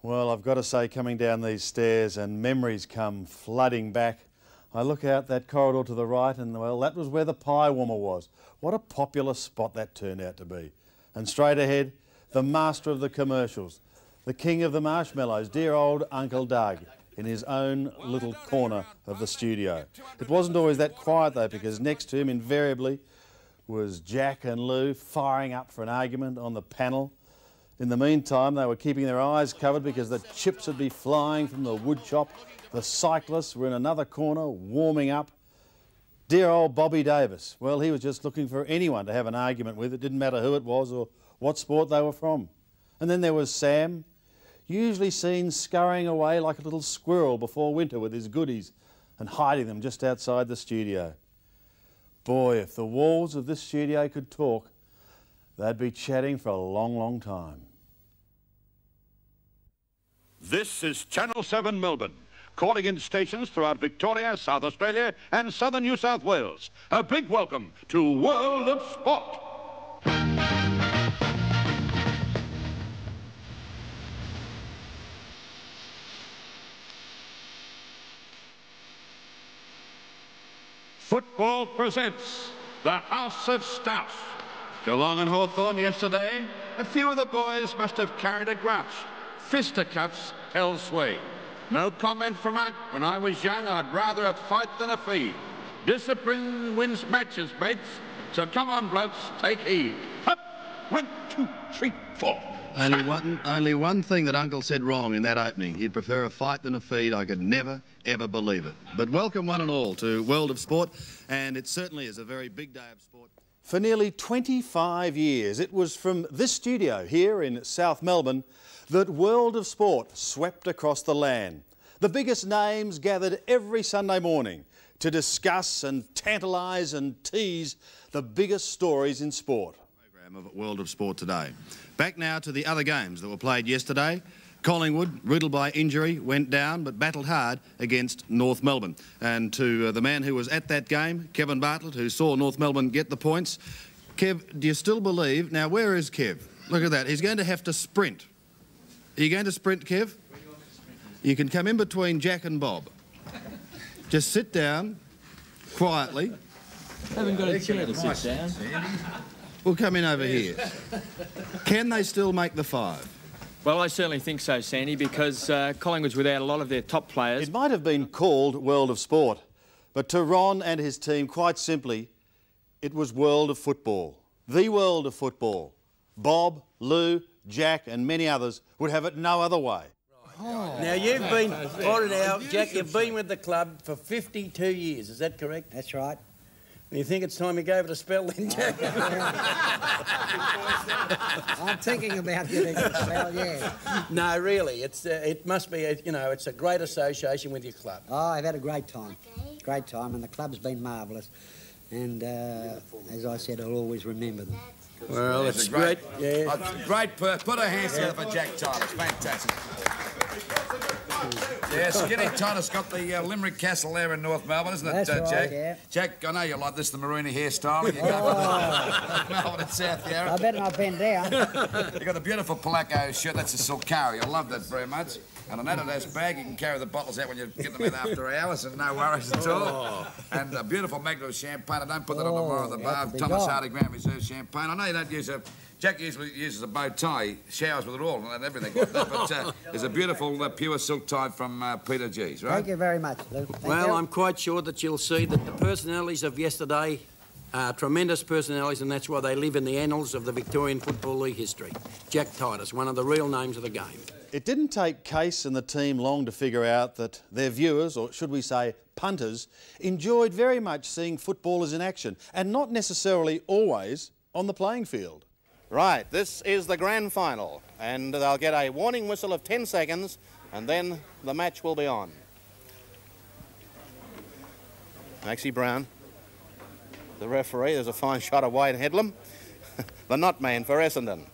Well, I've got to say, coming down these stairs and memories come flooding back. I look out that corridor to the right and, well, that was where the pie warmer was. What a popular spot that turned out to be. And straight ahead, the master of the commercials, the king of the marshmallows, dear old Uncle Doug, in his own little corner of the studio. It wasn't always that quiet though, because next to him invariably was Jack and Lou firing up for an argument on the panel. In the meantime, they were keeping their eyes covered because the chips would be flying from the wood chop. The cyclists were in another corner warming up. Dear old Bobby Davis, well, he was just looking for anyone to have an argument with. It didn't matter who it was or what sport they were from. And then there was Sam, usually seen scurrying away like a little squirrel before winter with his goodies and hiding them just outside the studio. Boy, if the walls of this studio could talk, they'd be chatting for a long, long time. This is Channel 7 Melbourne, calling in stations throughout Victoria, South Australia and southern New South Wales. A big welcome to World of Sport. Football presents the House of Stoush. Geelong and Hawthorn yesterday, a few of the boys must have carried a grudge. Fisticuffs held sway. No comment from Art. When I was young, I'd rather a fight than a feed. Discipline wins matches, mates. So come on, blokes, take heed. Up! 1, 2, 3, 4. Only one thing that Uncle said wrong in that opening. He'd prefer a fight than a feed. I could never, ever believe it. But welcome one and all to World of Sport, and it certainly is a very big day of sport. For nearly 25 years, it was from this studio here in South Melbourne that World of Sport swept across the land. The biggest names gathered every Sunday morning to discuss and tantalise and tease the biggest stories in sport. Program of World of Sport today. Back now to the other games that were played yesterday. Collingwood, riddled by injury, went down but battled hard against North Melbourne. And to the man who was at that game, Kevin Bartlett, who saw North Melbourne get the points. Kev, do you still believe... Now, where is Kev? Look at that. He's going to have to sprint. Are you going to sprint, Kev? You can come in between Jack and Bob. Just sit down, quietly. Haven't got a chair to sit down. We'll come in over here. Can they still make the 5? Well, I certainly think so, Sandy, because Collingwood's without a lot of their top players. It might have been called World of Sport, but to Ron and his team, quite simply, it was World of Football. The World of Football. Bob, Lou, Jack and many others would have it no other way. Oh. Now, you've been, pointed out, Jack, you've been with the club for 52 years, is that correct? That's right. You think it's time you gave it a spell then, Jack? I'm thinking about giving it a spell, yeah. No, really, it must be, it's a great association with your club. Oh, I've had a great time. Great time, and the club's been marvellous. And, as I said, I'll always remember them. Well, it's great. Yeah. Great perk. Put a hand together for Jack Tyler. Fantastic. Yeah, Skinny Titus got the Limerick Castle there in North Melbourne, isn't it, That's right, Jack? yeah. Jack, I know you like this, the Marooney hairstyle. You go for the Melbourne and South Yarra. I better not bend down. You got the beautiful Polaco shirt. That's a Sulcari. I love that very much. And an Adidas bag. You can carry the bottles out when you get them in after hours and no worries at all. And a beautiful Magnum champagne. I don't put that on tomorrow at the bar. Thomas Hardy Grand Reserve champagne. I know you don't use a... Jack usually uses a bow tie. He showers with it all and everything like that. But there's a beautiful pure silk tie from Peter G's, right? Thank you very much, Lou. Thank you. I'm quite sure that you'll see that the personalities of yesterday are tremendous personalities, and that's why they live in the annals of the Victorian Football League history. Jack Titus, one of the real names of the game. It didn't take Case and the team long to figure out that their viewers, or should we say punters, enjoyed very much seeing footballers in action, and not necessarily always on the playing field. Right, this is the grand final, and they'll get a warning whistle of 10 seconds, and then the match will be on. Maxie Brown, the referee. There's a fine shot of Wade Headlam, the not man for Essendon.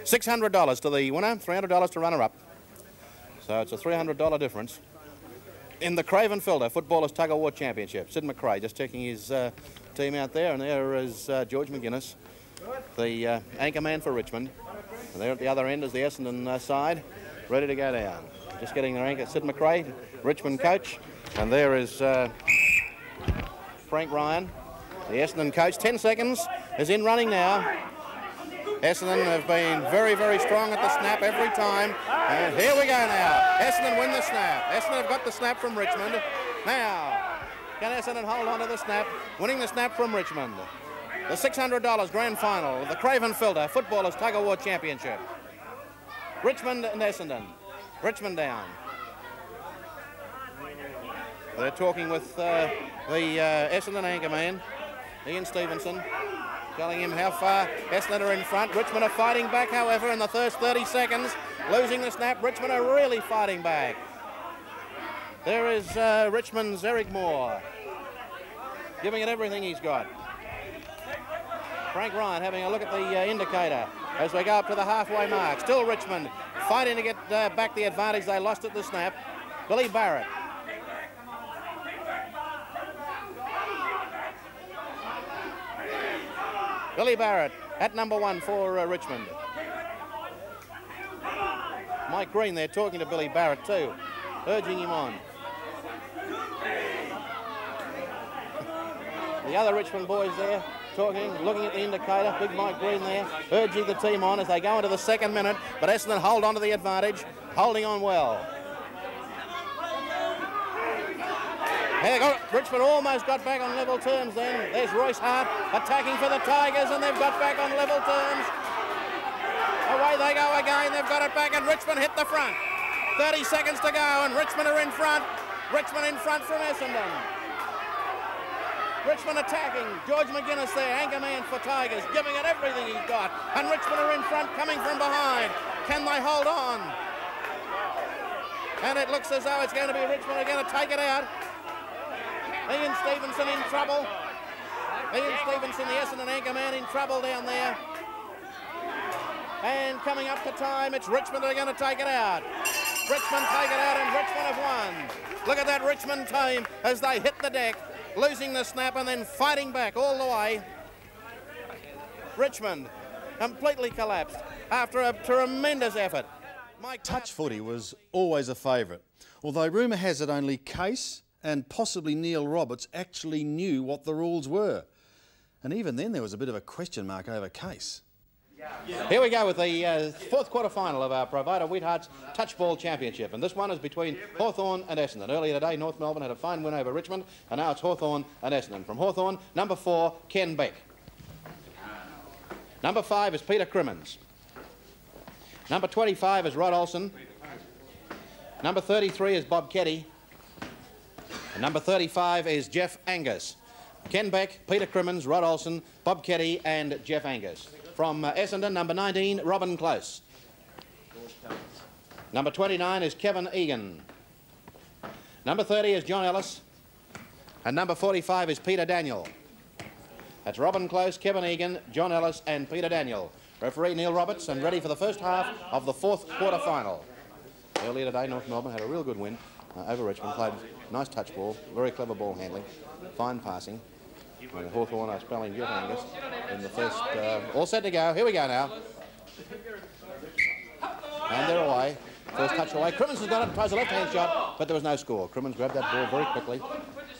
$600 to the winner, $300 to runner-up. So it's a $300 difference. In the Craven Fielder Footballers Tug of War Championship, Sid McRae just checking his team out there, and there is George McGuinness, the anchor man for Richmond. And there at the other end is the Essendon side. ready to go down. Just getting the rank at Sid McRae, Richmond coach. And there is Frank Ryan, the Essendon coach. 10 seconds is in running now. Essendon have been very, very strong at the snap every time. And here we go now. Essendon win the snap. Essendon have got the snap from Richmond. Now, can Essendon hold on to the snap? Winning the snap from Richmond. The $600 grand final of the Craven Filter Footballers Tug of War Championship. Richmond and Essendon. Richmond down. They're talking with the Essendon anchorman, Ian Stevenson, telling him how far Essendon are in front. Richmond are fighting back, however, in the first 30 seconds. Losing the snap, Richmond are really fighting back. There is Richmond's Eric Moore, giving it everything he's got. Frank Ryan having a look at the indicator as we go up to the halfway mark. Still Richmond fighting to get back the advantage they lost at the snap. Billy Barrett. Billy Barrett at number 1 for Richmond. Mike Green there talking to Billy Barrett too, urging him on. The other Richmond boys there talking, looking at the indicator. Big Mike Green there, urging the team on as they go into the second minute. But Essendon hold on to the advantage, holding on well. Richmond almost got back on level terms then. There's Royce Hart attacking for the Tigers, and they've got back on level terms. Away they go again, they've got it back, and Richmond hit the front. 30 seconds to go, and Richmond are in front. Richmond in front from Essendon. Richmond attacking. George McGuinness there, anchorman for Tigers, giving it everything he's got. And Richmond are in front, coming from behind. Can they hold on? And it looks as though it's going to be Richmond are going to take it out. Ian Stevenson in trouble. Ian Stevenson, the Essendon anchorman, in trouble down there. And coming up to time, it's Richmond that are going to take it out. Richmond take it out, and Richmond have won. Look at that Richmond team as they hit the deck, losing the snap and then fighting back all the way. Richmond completely collapsed after a tremendous effort. Touch footy was always a favourite, although rumour has it only Case and possibly Neil Roberts actually knew what the rules were. And even then there was a bit of a question mark over Case. Here we go with the fourth quarter final of our Provider Wheathearts Touchball Championship, and this one is between Hawthorn and Essendon. Earlier today North Melbourne had a fine win over Richmond, and now it's Hawthorn and Essendon. From Hawthorn, number 4, Ken Beck. Number 5 is Peter Crimmins. Number 25 is Rod Olsen. Number 33 is Bob Keddy. And number 35 is Jeff Angus. Ken Beck, Peter Crimmins, Rod Olsen, Bob Keddy and Jeff Angus. From Essendon, number 19, Robin Close. Number 29 is Kevin Egan. Number 30 is John Ellis. And number 45 is Peter Daniel. That's Robin Close, Kevin Egan, John Ellis and Peter Daniel. Referee Neil Roberts, and ready for the first half of the fourth quarter final. Earlier today, North Melbourne had a real good win over Richmond. Played nice touch ball, very clever ball handling, fine passing. Hawthorn are spelling Jeff Angus in the first. All set to go. Here we go now. And they're away. First touch away. Crimmins has got it, tries a left-hand shot, but there was no score. Crimmins grabbed that ball very quickly.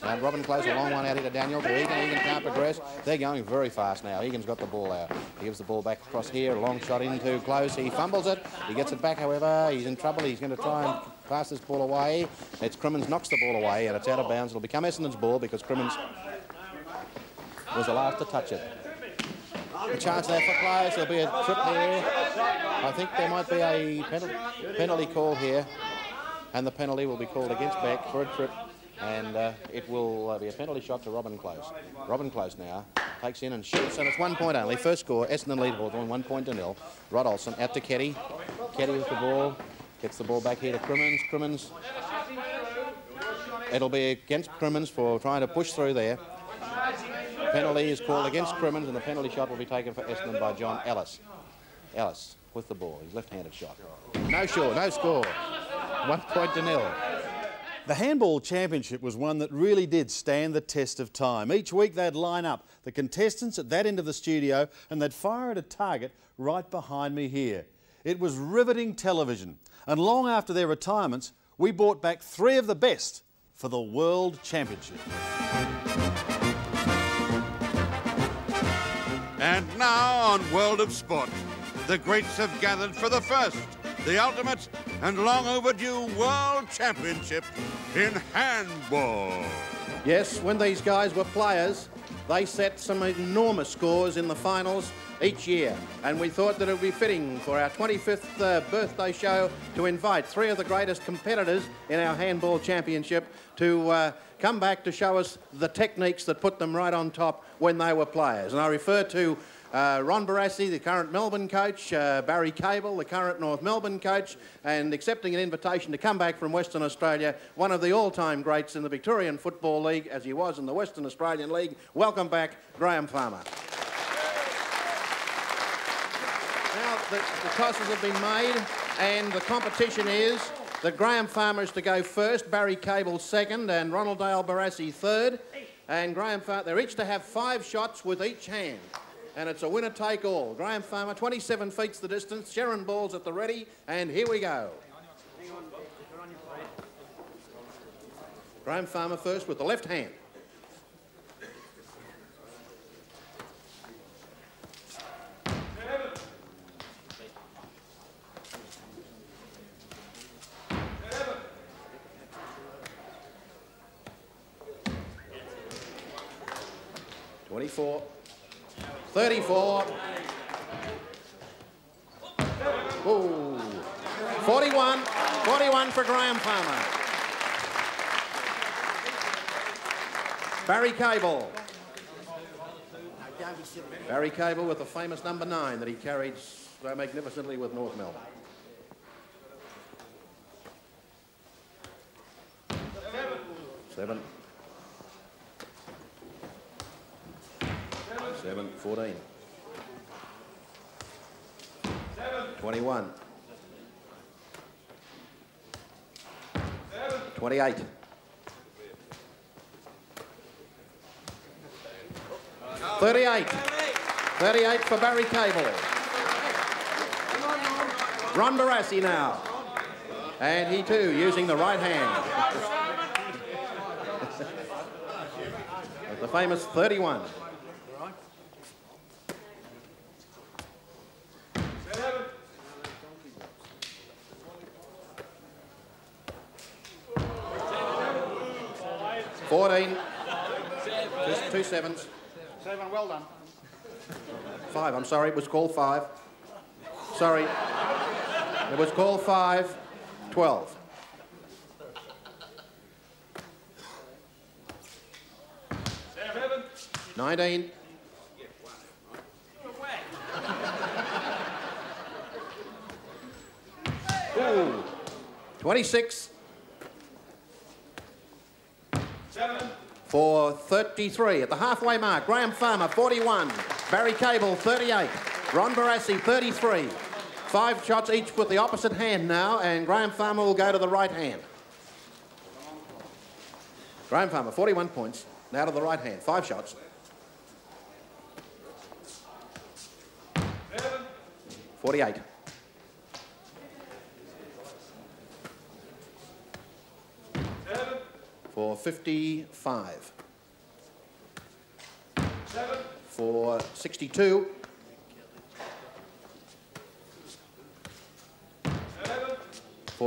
And Robin Close, a long one out here to Daniel, to Egan. Egan can't progress. They're going very fast now. Egan's got the ball out. He gives the ball back across here. A long shot into Close. He fumbles it. He gets it back, however. He's in trouble. He's going to try and pass this ball away. It's Crimmins knocks the ball away, and it's out of bounds. It'll become Essendon's ball because Crimmins was the last to touch it. A chance there for Close. There'll be a trip here. I think there might be a penalty call here, and the penalty will be called against Beck for a trip, and it will be a penalty shot to Robin Close. Robin Close now takes in and shoots, and it's 1 point only. First score, Essendon lead Hawthorn, 1-0. Rod Olsen out to Keddy. Keddy with the ball, gets the ball back here to Crimmins. Crimmins, it'll be against Crimmins for trying to push through there. Penalty is called against Crimmins, and the penalty shot will be taken for Essendon by John Ellis. Ellis with the ball, his left-handed shot. No score. 1-0. The Handball Championship was one that really did stand the test of time. Each week they'd line up the contestants at that end of the studio and they'd fire at a target right behind me here. It was riveting television, and long after their retirements, we brought back 3 of the best for the World Championship. And now on World of Sport, the greats have gathered for the first, the ultimate and long overdue World Championship in handball. Yes, when these guys were players, they set some enormous scores in the finals each year, and we thought that it would be fitting for our 25th birthday show to invite 3 of the greatest competitors in our handball championship to come back to show us the techniques that put them right on top when they were players. And I refer to Ron Barassi, the current Melbourne coach, Barry Cable, the current North Melbourne coach, and accepting an invitation to come back from Western Australia, one of the all-time greats in the Victorian Football League, as he was in the Western Australian League. Welcome back, Graham Farmer. Now, the tosses have been made, and the competition is that Graham Farmer is to go first, Barry Cable second, and Ronald Dale Barassi third. And Graham Farmer, they're each to have 5 shots with each hand. And it's a winner-take-all. Graham Farmer, 27 feet's the distance. Sharon Ball's at the ready, and here we go. Graham Farmer first with the left hand. .24, 34, ooh, 41 for Graham Farmer. Barry Cable. Barry Cable with the famous number 9 that he carried so magnificently with North Melbourne. Seven. 14. 21. 28. 38. 38 for Barry Cable. Ron Barassi now. And he too using the right hand. With the famous 31. 14. Just 2 sevens. 7, well done. 5, I'm sorry, it was called 5. Sorry. It was called 5. 12. 19. 26. For 33 at the halfway mark. Graham Farmer, 41. Barry Cable, 38. Ron Barassi, 33. 5 shots each with the opposite hand now, and Graham Farmer will go to the right hand. Graham Farmer, 41 points. Now to the right hand. 5 shots. 48. 55. 62.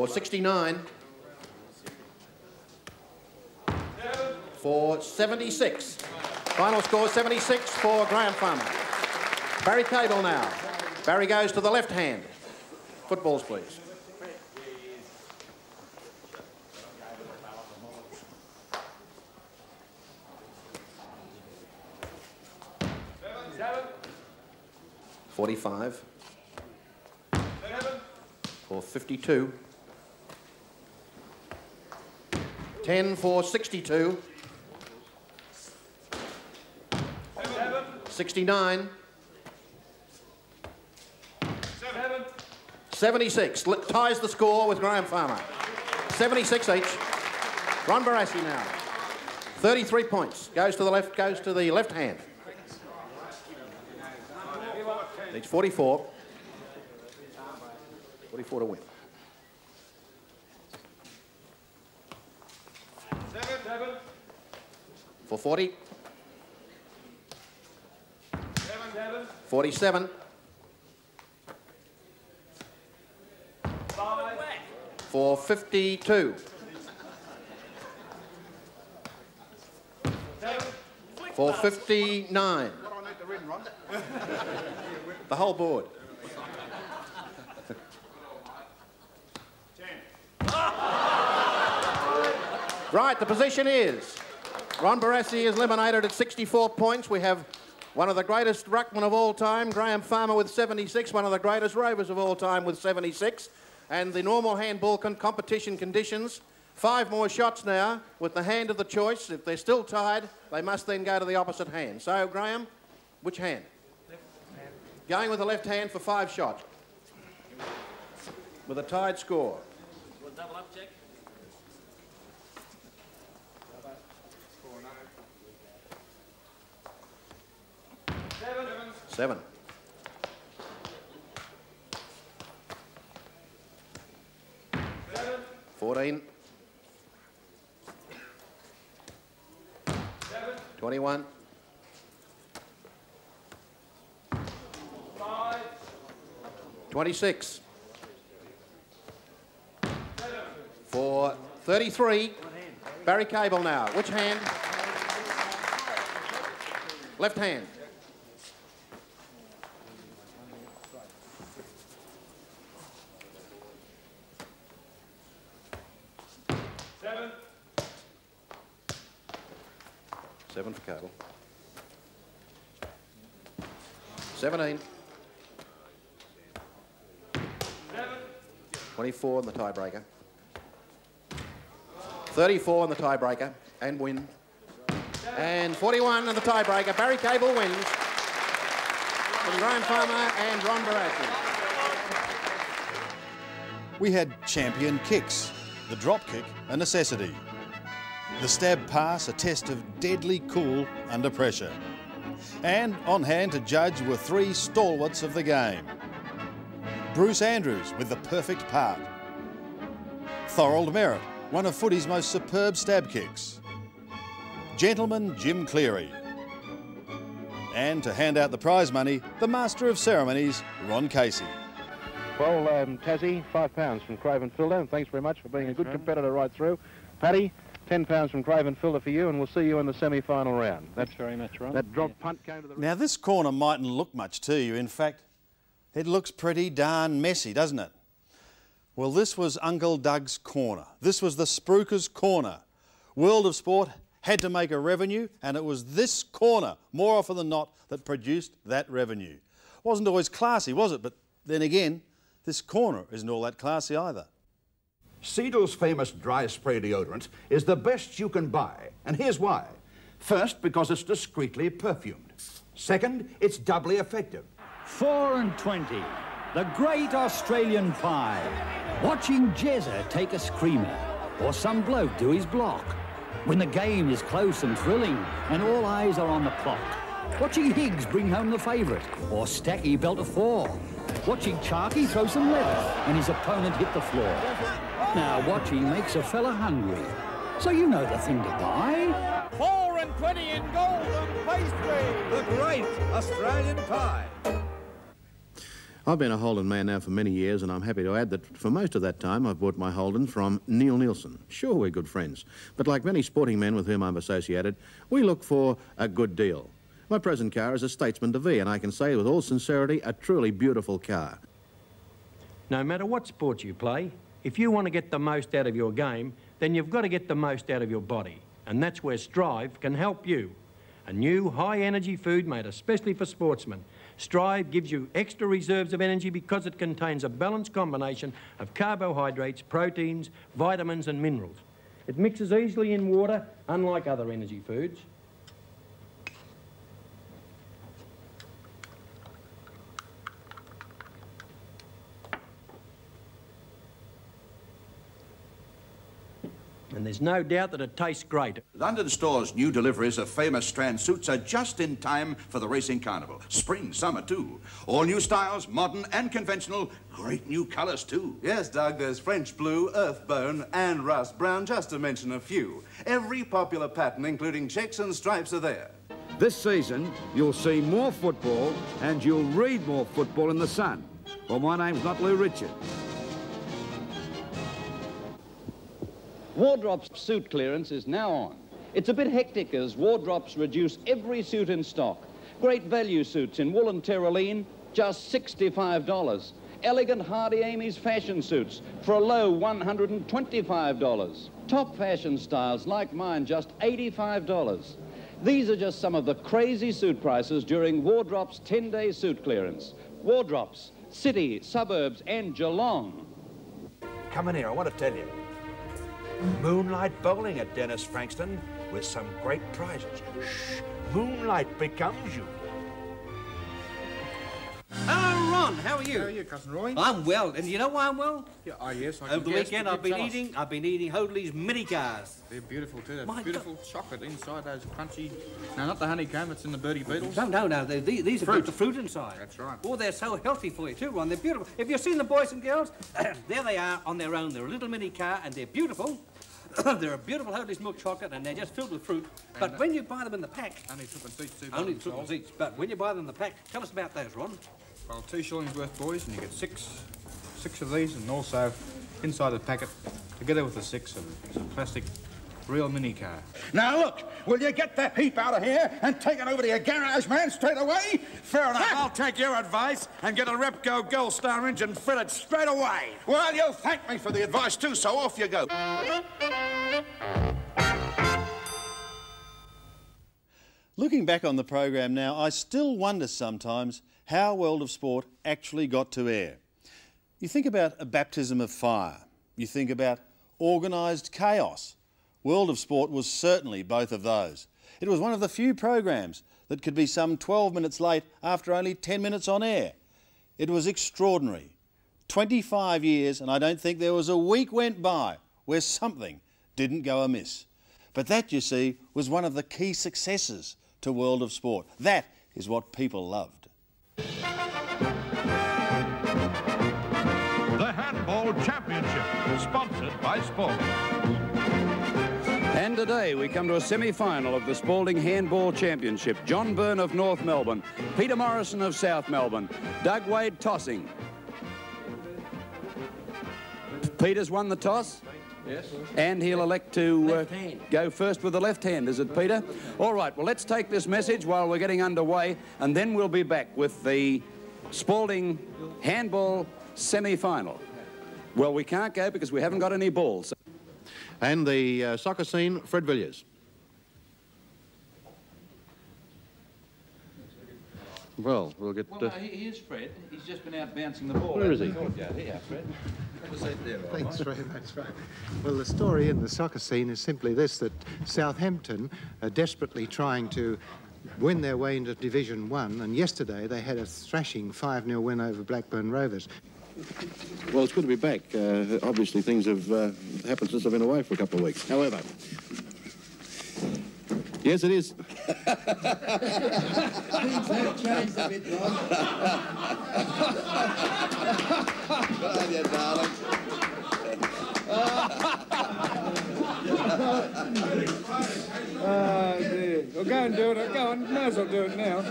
69. 76. Final score 76 for Graham Farmer. Barry Cable now. Barry goes to the left hand. Footballs, please. .45 for 52. 10 for 62. 69. 76. Ties the score with Graham Farmer. 76 each. Ron Barassi now. 33 points. Goes to the left hand. Needs 44. 44 to win. 7. For 40. 7. 47. 5. For 52. 7. For 59. The whole board. 10. Right, the position is Ron Barassi is eliminated at 64 points. We have one of the greatest ruckmen of all time, Graham Farmer, with 76, one of the greatest rovers of all time with 76. And the normal handball competition conditions, 5 more shots now with the hand of the choice. If they're still tied, they must then go to the opposite hand. So, Graham, which hand? Left hand. Going with the left hand for 5 shots. With a tied score. We'll double up, Jack. 7. 14. 21. 26. For 33. Barry Cable now. Which hand? Left hand. Seven for Cable. 17. 24 in the tiebreaker. 34 in the tiebreaker and win. And 41 in the tiebreaker. Barry Cable wins from Graham Farmer and Ron Barassi. We had champion kicks, the drop kick a necessity. The stab pass a test of deadly cool under pressure. And on hand to judge were 3 stalwarts of the game. Bruce Andrews with the perfect part. Thorold Merritt, one of footy's most superb stab kicks. Gentleman Jim Cleary. And to hand out the prize money, the Master of Ceremonies, Ron Casey. Well, Tassie, £5 from Craven Filder, and thanks very much for being a good competitor right through. Paddy, £10 from Craven Filder for you, and we'll see you in the semi-final round. Thanks very much, Ron. That drop punt came to the... Now, this corner mightn't look much to you. In fact, it looks pretty darn messy, doesn't it? Well, this was Uncle Doug's corner. This was the Spruikers' corner. World of Sport had to make a revenue, and it was this corner, more often than not, that produced that revenue. Wasn't always classy, was it? But then again, this corner isn't all that classy either. Siegel's famous dry spray deodorant is the best you can buy, and here's why. First, because it's discreetly perfumed. Second, it's doubly effective. 4 and 20, the great Australian pie. Watching Jezza take a screamer, or some bloke do his block. When the game is close and thrilling, and all eyes are on the clock. Watching Higgs bring home the favourite, or Stacky belt a 4. Watching Charkey throw some leather, and his opponent hit the floor. Now watching makes a fella hungry, so you know the thing to buy. 4 and 20 in golden pastry, the great Australian pie. I've been a Holden man now for many years, and I'm happy to add that for most of that time I've bought my Holden from Neil Nielsen. Sure, we're good friends, but like many sporting men with whom I'm associated, we look for a good deal. My present car is a Statesman DeVee, and I can say with all sincerity, a truly beautiful car. No matter what sport you play, if you want to get the most out of your game, then you've got to get the most out of your body. And that's where Strive can help you. A new high-energy food made especially for sportsmen. Strive gives you extra reserves of energy because it contains a balanced combination of carbohydrates, proteins, vitamins and minerals. It mixes easily in water, unlike other energy foods. and there's no doubt that it tastes great. London Store's new deliveries of famous Strand suits are just in time for the racing carnival. Spring, summer too. All new styles, modern and conventional. Great new colours too. Yes, Doug, there's French blue, earthbone and rust brown, just to mention a few. Every popular pattern, including checks and stripes, are there. This season, you'll see more football and you'll read more football in the Sun. Well, my name's not Lou Richard. Wardrop's suit clearance is now on. It's a bit hectic as Wardrop's reduce every suit in stock. Great value suits in wool and terraline, just $65. Elegant Hardy Amy's fashion suits for a low $125. Top fashion styles like mine, just $85. These are just some of the crazy suit prices during Wardrop's 10-day suit clearance. Wardrop's, city, suburbs and Geelong. Come in here, I want to tell you. Moonlight bowling at Dennis Frankston with some great prizes. Shh, moonlight becomes you. Hello, Ron. How are you? How are you, Cousin Roy? I'm well, and you know why I'm well? Yeah, yes, I can Over the guess, weekend, but I've been eating Hoadley's mini cars. They're beautiful too. There's My beautiful chocolate inside those crunchy. No, not the honeycomb. It's in the Birdie Beetles. No. These have got the fruit inside. That's right. Oh, they're so healthy for you too, Ron. They're beautiful. Have you seen the boys and girls? There they are on their own. They're a little mini car, and they're beautiful. They're a beautiful Hoadley's milk chocolate, and they're just filled with fruit. But when you buy them in the pack, only tuppence each. Only tuppence each. But when you buy them in the pack, tell us about those, Ron. Well, 2 shillings worth, boys, and you get six of these, and also inside the packet, together with the 6, is a plastic real mini car. Now look, will you get that heap out of here and take it over to your garage, man, straight away? Fair enough. I'll take your advice and get a Repco Gold Star engine fitted straight away. Well, you'll thank me for the advice too, so off you go. Looking back on the program now, I still wonder sometimes how World of Sport actually got to air. You think about a baptism of fire. You think about organised chaos. World of Sport was certainly both of those. It was one of the few programs that could be some 12 minutes late after only 10 minutes on air. It was extraordinary. 25 years, and I don't think there was a week went by where something didn't go amiss. But that, you see, was one of the key successes to World of Sport. That is what people loved. The Handball Championship, sponsored by Sport. And today we come to a semi-final of the Spalding Handball Championship. John Byrne of North Melbourne, Peter Morrison of South Melbourne, Doug Wade tossing. Peter's won the toss. Yes. And he'll elect to go first with the left hand, is it, Peter? All right, well, let's take this message while we're getting underway, and then we'll be back with the Spalding Handball semi-final. Well, we can't go because we haven't got any balls. And the soccer scene, Fred Villiers. Well, we'll get... Well, no, here's Fred. He's just been out bouncing the ball. Where is he? Here, Fred. Thanks very much. Right. Well, the story in the soccer scene is simply this, that Southampton are desperately trying to win their way into Division 1, and yesterday they had a thrashing 5-0 win over Blackburn Rovers. Well, it's good to be back. Obviously, things have happened since I've been away for a couple of weeks. However... Yes, it is. Things have changed a bit, Ron. Good on you, darling. Oh, dear. Well, go and do it. Go on. Might as well do it now.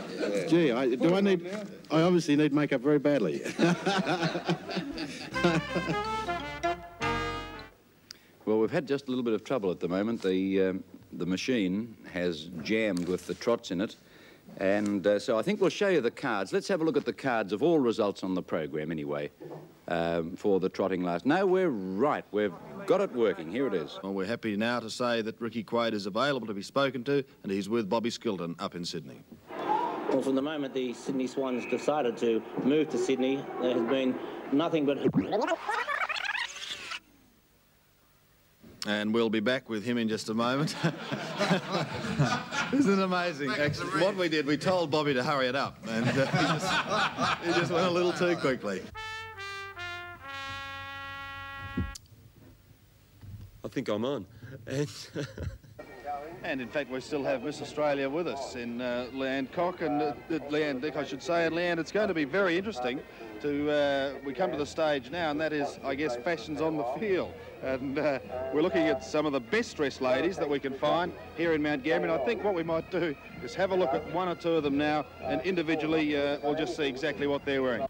Gee, I obviously need makeup very badly. Well, we've had just a little bit of trouble at the moment. The machine has jammed with the trots in it. And so I think we'll show you the cards. Let's have a look at the cards of all results on the program anyway for the trotting last. No, we're right. We've got it working. Here it is. Well, we're happy now to say that Ricky Quaid is available to be spoken to, and he's with Bobby Skilton up in Sydney. Well, from the moment the Sydney Swans decided to move to Sydney, there has been nothing but... And we'll be back with him in just a moment. Isn't it amazing? Actually, what we did, we told Bobby to hurry it up, and he just went a little too quickly. I think I'm on. And in fact, we still have Miss Australia with us in Leanne Koch and Leanne Dick, I should say. And Leanne, it's going to be very interesting to, we come to the stage now, and that is, I guess, fashions on the field. And we're looking at some of the best dressed ladies that we can find here in Mount Gambier. And I think what we might do is have a look at one or two of them now, and individually we'll just see exactly what they're wearing.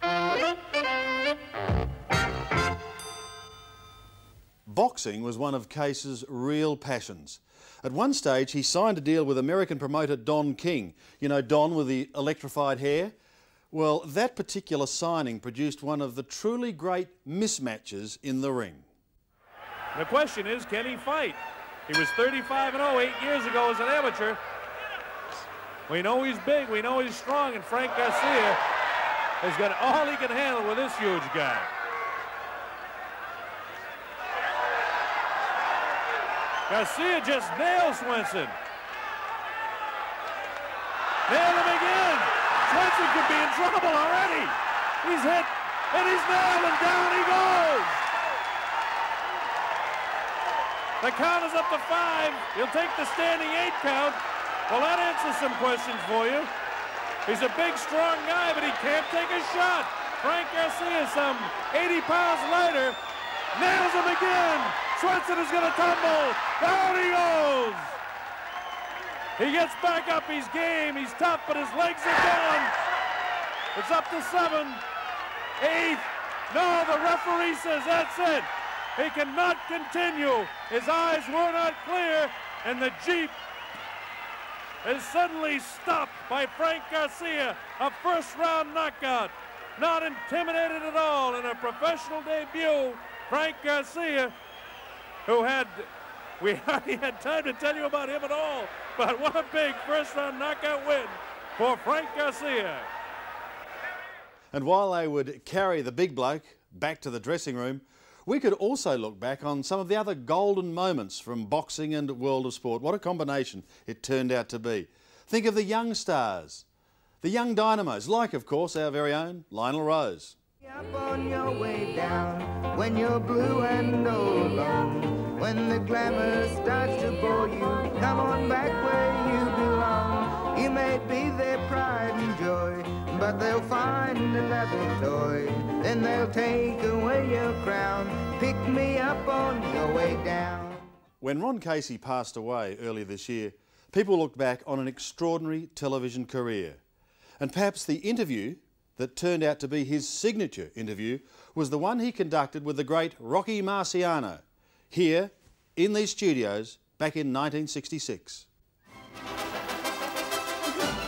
Boxing was one of Case's real passions. At one stage, he signed a deal with American promoter Don King. You know, Don with the electrified hair? Well, that particular signing produced one of the truly great mismatches in the ring. The question is, can he fight? He was 35-0 8 years ago as an amateur. We know he's big, we know he's strong, and Frank Garcia has got all he can handle with this huge guy. Garcia just nails Swenson. Nailed him again. Swenson could be in trouble already. He's hit, and he's nailed, and down he goes. The count is up to 5. He'll take the standing 8 count. Well, that answers some questions for you. He's a big, strong guy, but he can't take a shot. Frank Garcia, some 80 pounds lighter, nails him again. Swenson is going to tumble. Down he goes. He gets back up. He's game. He's tough, but his legs are gone. It's up to 7. 8th. No, the referee says that's it. He cannot continue. His eyes were not clear, and the Jeep is suddenly stopped by Frank Garcia. A first-round knockout. Not intimidated at all in a professional debut. Frank Garcia, who we hardly had time to tell you about him at all, but what a big first-round knockout win for Frank Garcia. And while they would carry the big bloke back to the dressing room, we could also look back on some of the other golden moments from boxing and world of sport. What a combination it turned out to be. Think of the young stars, the young dynamos, like, of course, our very own Lionel Rose. Up on your way down, when you're blue and all alone, when the glamour starts to bore you, come on back where you belong. You may be their pride and joy, but they'll find another toy, then they'll take away your crown. Pick me up on your way down. When Ron Casey passed away earlier this year, people looked back on an extraordinary television career. And perhaps the interview that turned out to be his signature interview was the one he conducted with the great Rocky Marciano here in these studios back in 1966.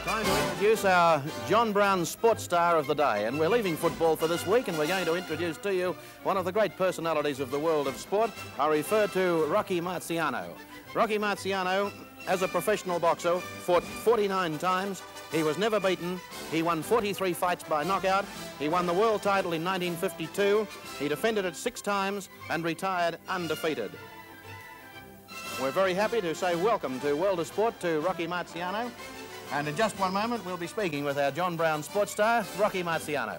Time to introduce our John Brown Sports Star of the day, and we're leaving football for this week, and we're going to introduce to you one of the great personalities of the world of sport. I refer to Rocky Marciano. Rocky Marciano, as a professional boxer, fought 49 times. He was never beaten. He won 43 fights by knockout. He won the world title in 1952. He defended it 6 times and retired undefeated. We're very happy to say welcome to World of Sport to Rocky Marciano. And in just one moment, we'll be speaking with our John Brown Sports Star, Rocky Marciano.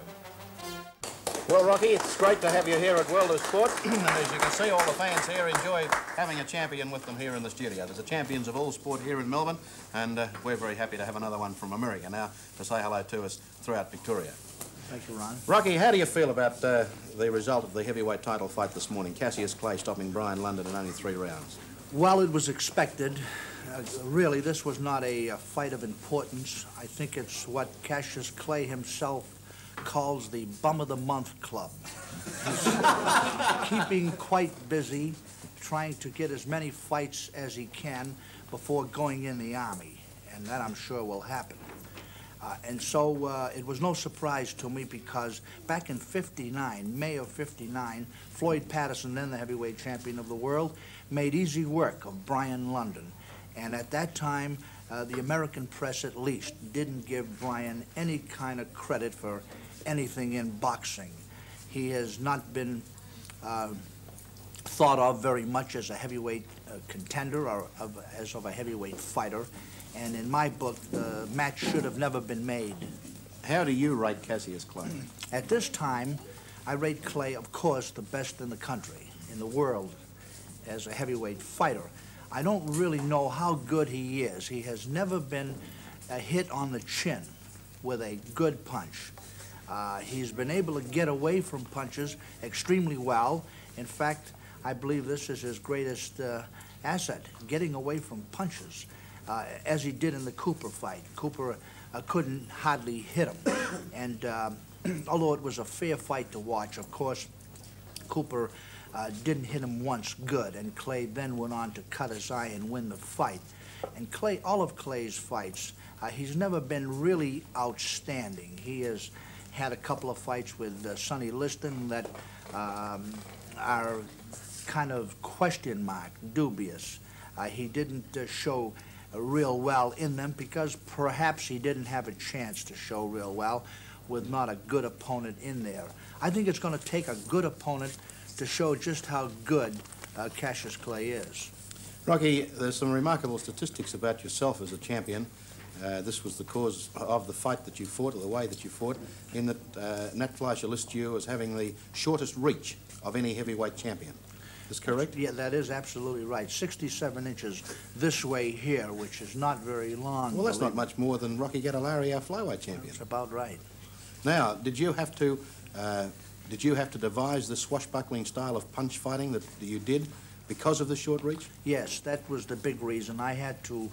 Well, Rocky, it's great to have you here at World of Sport. And as you can see, all the fans here enjoy having a champion with them here in the studio. There's the champions of all sport here in Melbourne, and we're very happy to have another one from America now to say hello to us throughout Victoria. Thank you, Ron. Rocky, how do you feel about the result of the heavyweight title fight this morning? Cassius Clay stopping Brian London in only 3 rounds. Well, it was expected. Really, this was not a fight of importance. I think it's what Cassius Clay himself calls the Bum of the Month Club. He's keeping quite busy, trying to get as many fights as he can before going in the Army, and that I'm sure will happen. And so it was no surprise to me because back in '59, May of '59, Floyd Patterson, then the heavyweight champion of the world, made easy work of Brian London. And at that time, the American press at least didn't give Brian any kind of credit for anything in boxing. He has not been thought of very much as a heavyweight contender or as of a heavyweight fighter. And in my book, the match should have never been made. How do you rate Cassius Clay? At this time, I rate Clay, of course, the best in the country, in the world. as a heavyweight fighter. I don't really know how good he is. He has never been hit on the chin with a good punch. He's been able to get away from punches extremely well. In fact, I believe this is his greatest asset, getting away from punches, as he did in the Cooper fight. Cooper couldn't hardly hit him. And although it was a fair fight to watch, of course, Cooper didn't hit him once good, and Clay then went on to cut his eye and win the fight. And Clay, all of Clay's fights, he's never been really outstanding. He has had a couple of fights with Sonny Liston that are kind of question mark, dubious. He didn't show real well in them because perhaps he didn't have a chance to show real well with not a good opponent in there. I think it's going to take a good opponent to show just how good Cassius Clay is. Rocky, there's some remarkable statistics about yourself as a champion. This was the cause of the fight that you fought, or the way that you fought, in that Nat Fleischer lists you as having the shortest reach of any heavyweight champion. Is correct? Yeah, that is absolutely right. 67 inches this way here, which is not very long. Well, that's not much more than Rocky Gattilari, our flyweight champion. That's about right. Now, did you have to devise the swashbuckling style of punch fighting that you did because of the short reach? Yes, that was the big reason. I had to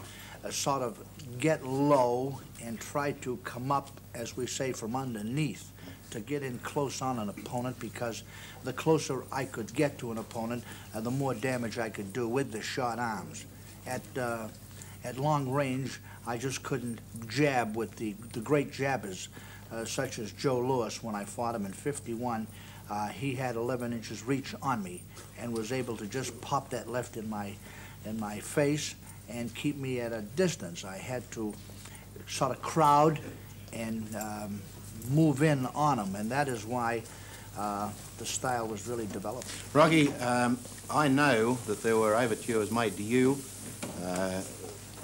sort of get low and try to come up, as we say, from underneath to get in close on an opponent, because the closer I could get to an opponent, the more damage I could do with the short arms. At long range, I just couldn't jab with the great jabbers, such as Joe Louis. When I fought him in '51, he had 11 inches reach on me and was able to just pop that left in my face and keep me at a distance. I had to sort of crowd and move in on him, and that is why the style was really developed. Rocky, I know that there were overtures made to you,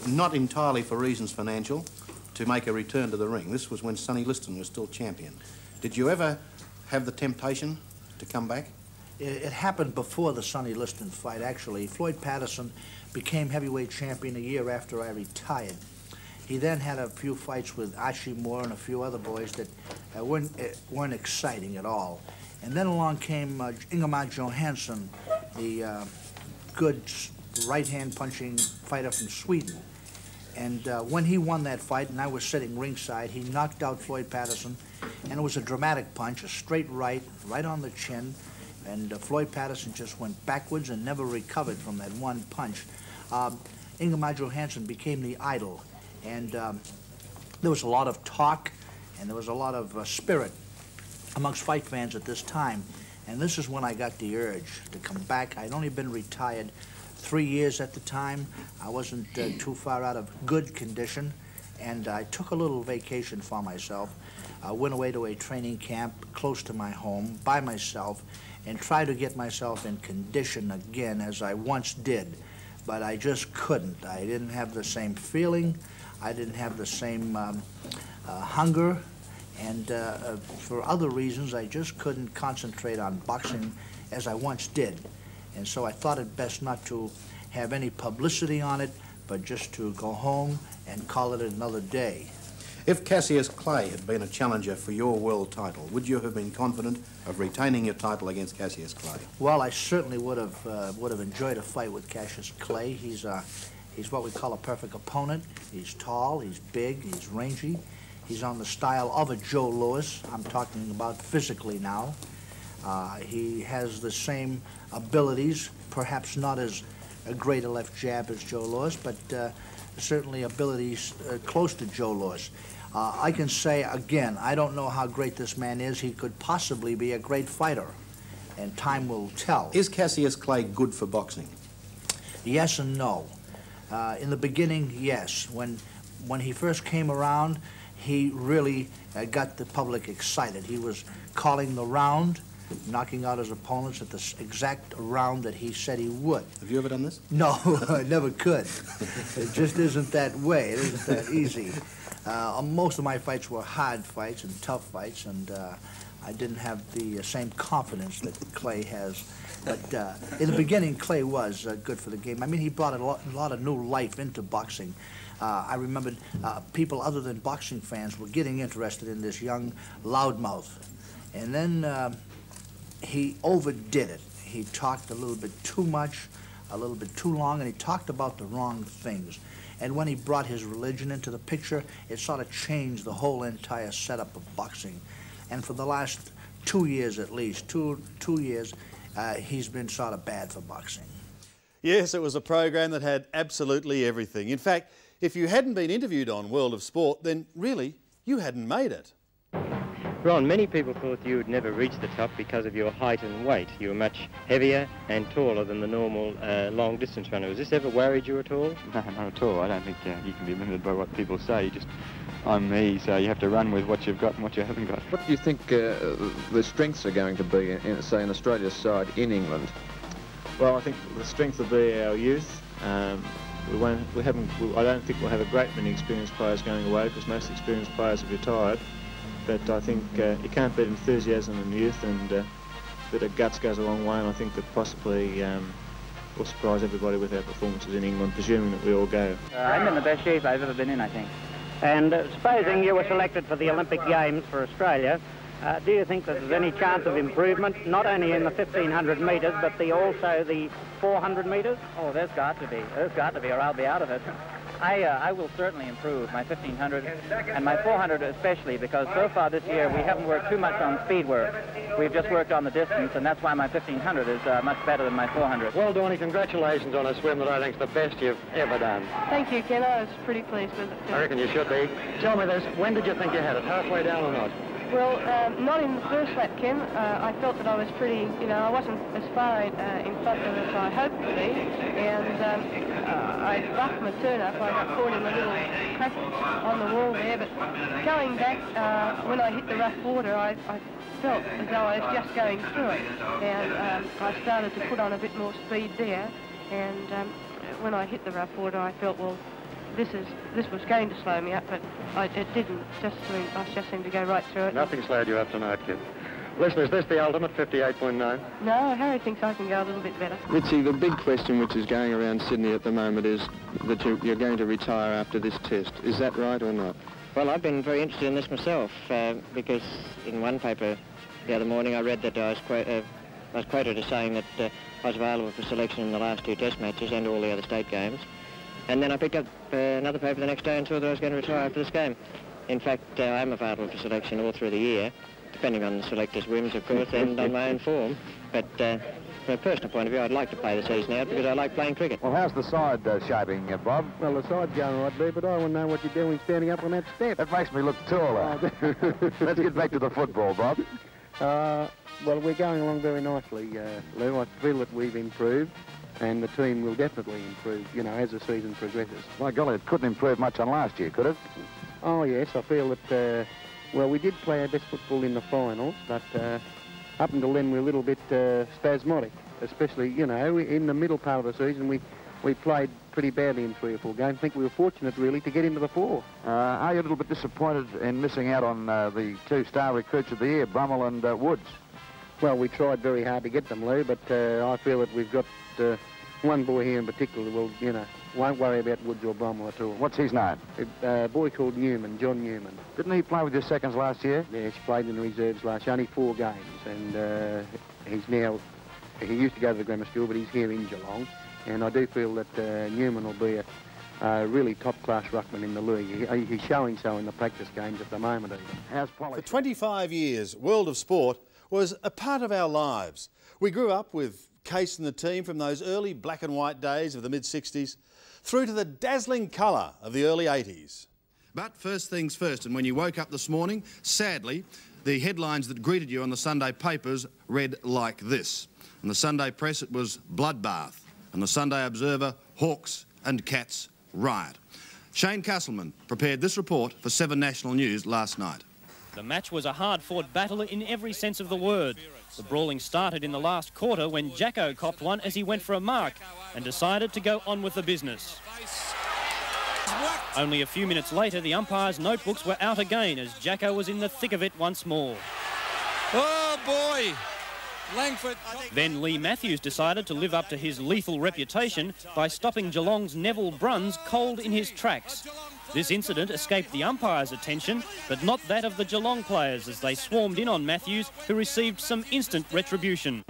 not entirely for reasons financial, to make a return to the ring. This was when Sonny Liston was still champion. Did you ever have the temptation to come back? It happened before the Sonny Liston fight, actually. Floyd Patterson became heavyweight champion a year after I retired. He then had a few fights with Archie Moore and a few other boys that weren't exciting at all. And then along came Ingemar Johansson, the good right-hand punching fighter from Sweden. And when he won that fight, and I was sitting ringside, he knocked out Floyd Patterson, and it was a dramatic punch, a straight right on the chin, and Floyd Patterson just went backwards and never recovered from that one punch. Ingemar Johansson became the idol, and there was a lot of talk, and there was a lot of spirit amongst fight fans at this time, and this is when I got the urge to come back. I'd only been retired 3 years at the time. I wasn't too far out of good condition, and I took a little vacation for myself. I went away to a training camp close to my home by myself and tried to get myself in condition again as I once did, but I just couldn't. I didn't have the same feeling. I didn't have the same hunger, and for other reasons I just couldn't concentrate on boxing as I once did. And so I thought it best not to have any publicity on it, but just to go home and call it another day. If Cassius Clay had been a challenger for your world title, would you have been confident of retaining your title against Cassius Clay? Well, I certainly would have enjoyed a fight with Cassius Clay. He's what we call a perfect opponent. He's tall, he's big, he's rangy. He's on the style of a Joe Louis. I'm talking about physically now. He has the same abilities, perhaps not as great a left jab as Joe Louis, but certainly abilities close to Joe Louis. I can say, again, I don't know how great this man is. He could possibly be a great fighter, and time will tell. Is Cassius Clay good for boxing? Yes and no. In the beginning, yes. When he first came around, he really got the public excited. He was calling the round, knocking out his opponents at the exact round that he said he would. Have you ever done this? No, I never could. It just isn't that way. It isn't that easy. Most of my fights were hard fights and tough fights, and I didn't have the same confidence that Clay has. But in the beginning, Clay was good for the game. I mean, he brought a lot of new life into boxing. I remembered people other than boxing fans were getting interested in this young loudmouth. And then he overdid it. He talked a little bit too much, a little bit too long, and he talked about the wrong things. And when he brought his religion into the picture, it sort of changed the whole entire setup of boxing. And for the last 2 years at least, two years, he's been sort of bad for boxing. Yes, it was a program that had absolutely everything. In fact, if you hadn't been interviewed on World of Sport, then really, you hadn't made it. Ron, many people thought you would never reach the top because of your height and weight. You were much heavier and taller than the normal long-distance runner. Was this ever worried you at all? No, not at all. I don't think you can be limited by what people say. I'm me, so you have to run with what you've got and what you haven't got. What do you think the strengths are going to be, say, in Australia's side in England? Well, I think the strength will be our youth. I don't think we'll have a great many experienced players going away because most experienced players have retired. But I think you can't beat enthusiasm and youth, and a bit of guts goes a long way, and I think that possibly we'll surprise everybody with our performances in England, presuming that we all go. I'm in the best shape I've ever been in, I think. And supposing you were selected for the Olympic Games for Australia, do you think that there's any chance of improvement, not only in the 1,500 metres, but also the 400 metres? Oh, there's got to be. There's got to be, or I'll be out of it. I will certainly improve my 1,500 and my 400 especially, because so far this year we haven't worked too much on speed work. We've just worked on the distance, and that's why my 1,500 is much better than my 400. Well, Dorney, congratulations on a swim that I think is the best you've ever done. Thank you, Ken. I was pretty pleased with it. I reckon you should be. Tell me this, when did you think you had it? Halfway down or not? Well, not in the first lap, Ken. I felt that I was pretty, I wasn't as far in front of it as I hoped to be, and I bucked my turn up. I got caught in a little crack on the wall there, but going back, when I hit the rough water, I felt as though I was just going through it, and I started to put on a bit more speed there, and when I hit the rough water, I felt, well, this was going to slow me up, but it didn't. I just seemed to go right through it. Nothing slowed you up tonight, kid. Listen, is this the ultimate 58.9? No, Harry thinks I can go a little bit better. Richie, the big question which is going around Sydney at the moment is that you're going to retire after this test. Is that right or not? Well, I've been very interested in this myself, because in one paper the other morning I read that I was quoted as saying that I was available for selection in the last 2 test matches and all the other state games. And then I picked up another paper the next day and saw that I was going to retire after this game. In fact, I am available for selection all through the year, depending on the selector's whims, of course, and on my own form. But from a personal point of view, I'd like to play the season out because I like playing cricket. Well, how's the side shaping, Bob? Well, the side's going right there, but I want to know what you're doing standing up on that step. That makes me look taller. Let's get back to the football, Bob. Well, we're going along very nicely, Lou. I feel that we've improved, and the team will definitely improve, as the season progresses. My golly, it couldn't improve much on last year, could it? Oh, yes, I feel that, well, we did play our best football in the finals, but up until then we're a little bit spasmodic, especially, in the middle part of the season we played pretty badly in 3 or 4 games. I think we were fortunate, really, to get into the 4. Are you a little bit disappointed in missing out on the 2 star recruits of the year, Brummel and Woods? Well, we tried very hard to get them, Lou, but I feel that we've got one boy here in particular who will, won't worry about Woods or Brummel at all. What's his name? A boy called Newman, John Newman. Didn't he play with your seconds last year? Yes, played in the reserves last year, only 4 games, and he used to go to the grammar school, but he's here in Geelong, and I do feel that Newman will be a really top-class ruckman in the league. He's showing so in the practice games at the moment even. For 25 years, World of Sport was a part of our lives. We grew up with Case and the team from those early black and white days of the mid-60s through to the dazzling colour of the early 80s. But first things first, and when you woke up this morning, sadly, the headlines that greeted you on the Sunday papers read like this. In the Sunday Press it was Bloodbath, and the Sunday Observer, Hawks and Cats Riot. Shane Castleman prepared this report for 7 National News last night. The match was a hard-fought battle in every sense of the word. The brawling started in the last quarter when Jacko copped one as he went for a mark and decided to go on with the business. Only a few minutes later, the umpires' notebooks were out again as Jacko was in the thick of it once more. Oh, boy. Langford. Then Lee Matthews decided to live up to his lethal reputation by stopping Geelong's Neville Bruns cold in his tracks. This incident escaped the umpire's attention, but not that of the Geelong players as they swarmed in on Matthews, who received some instant retribution.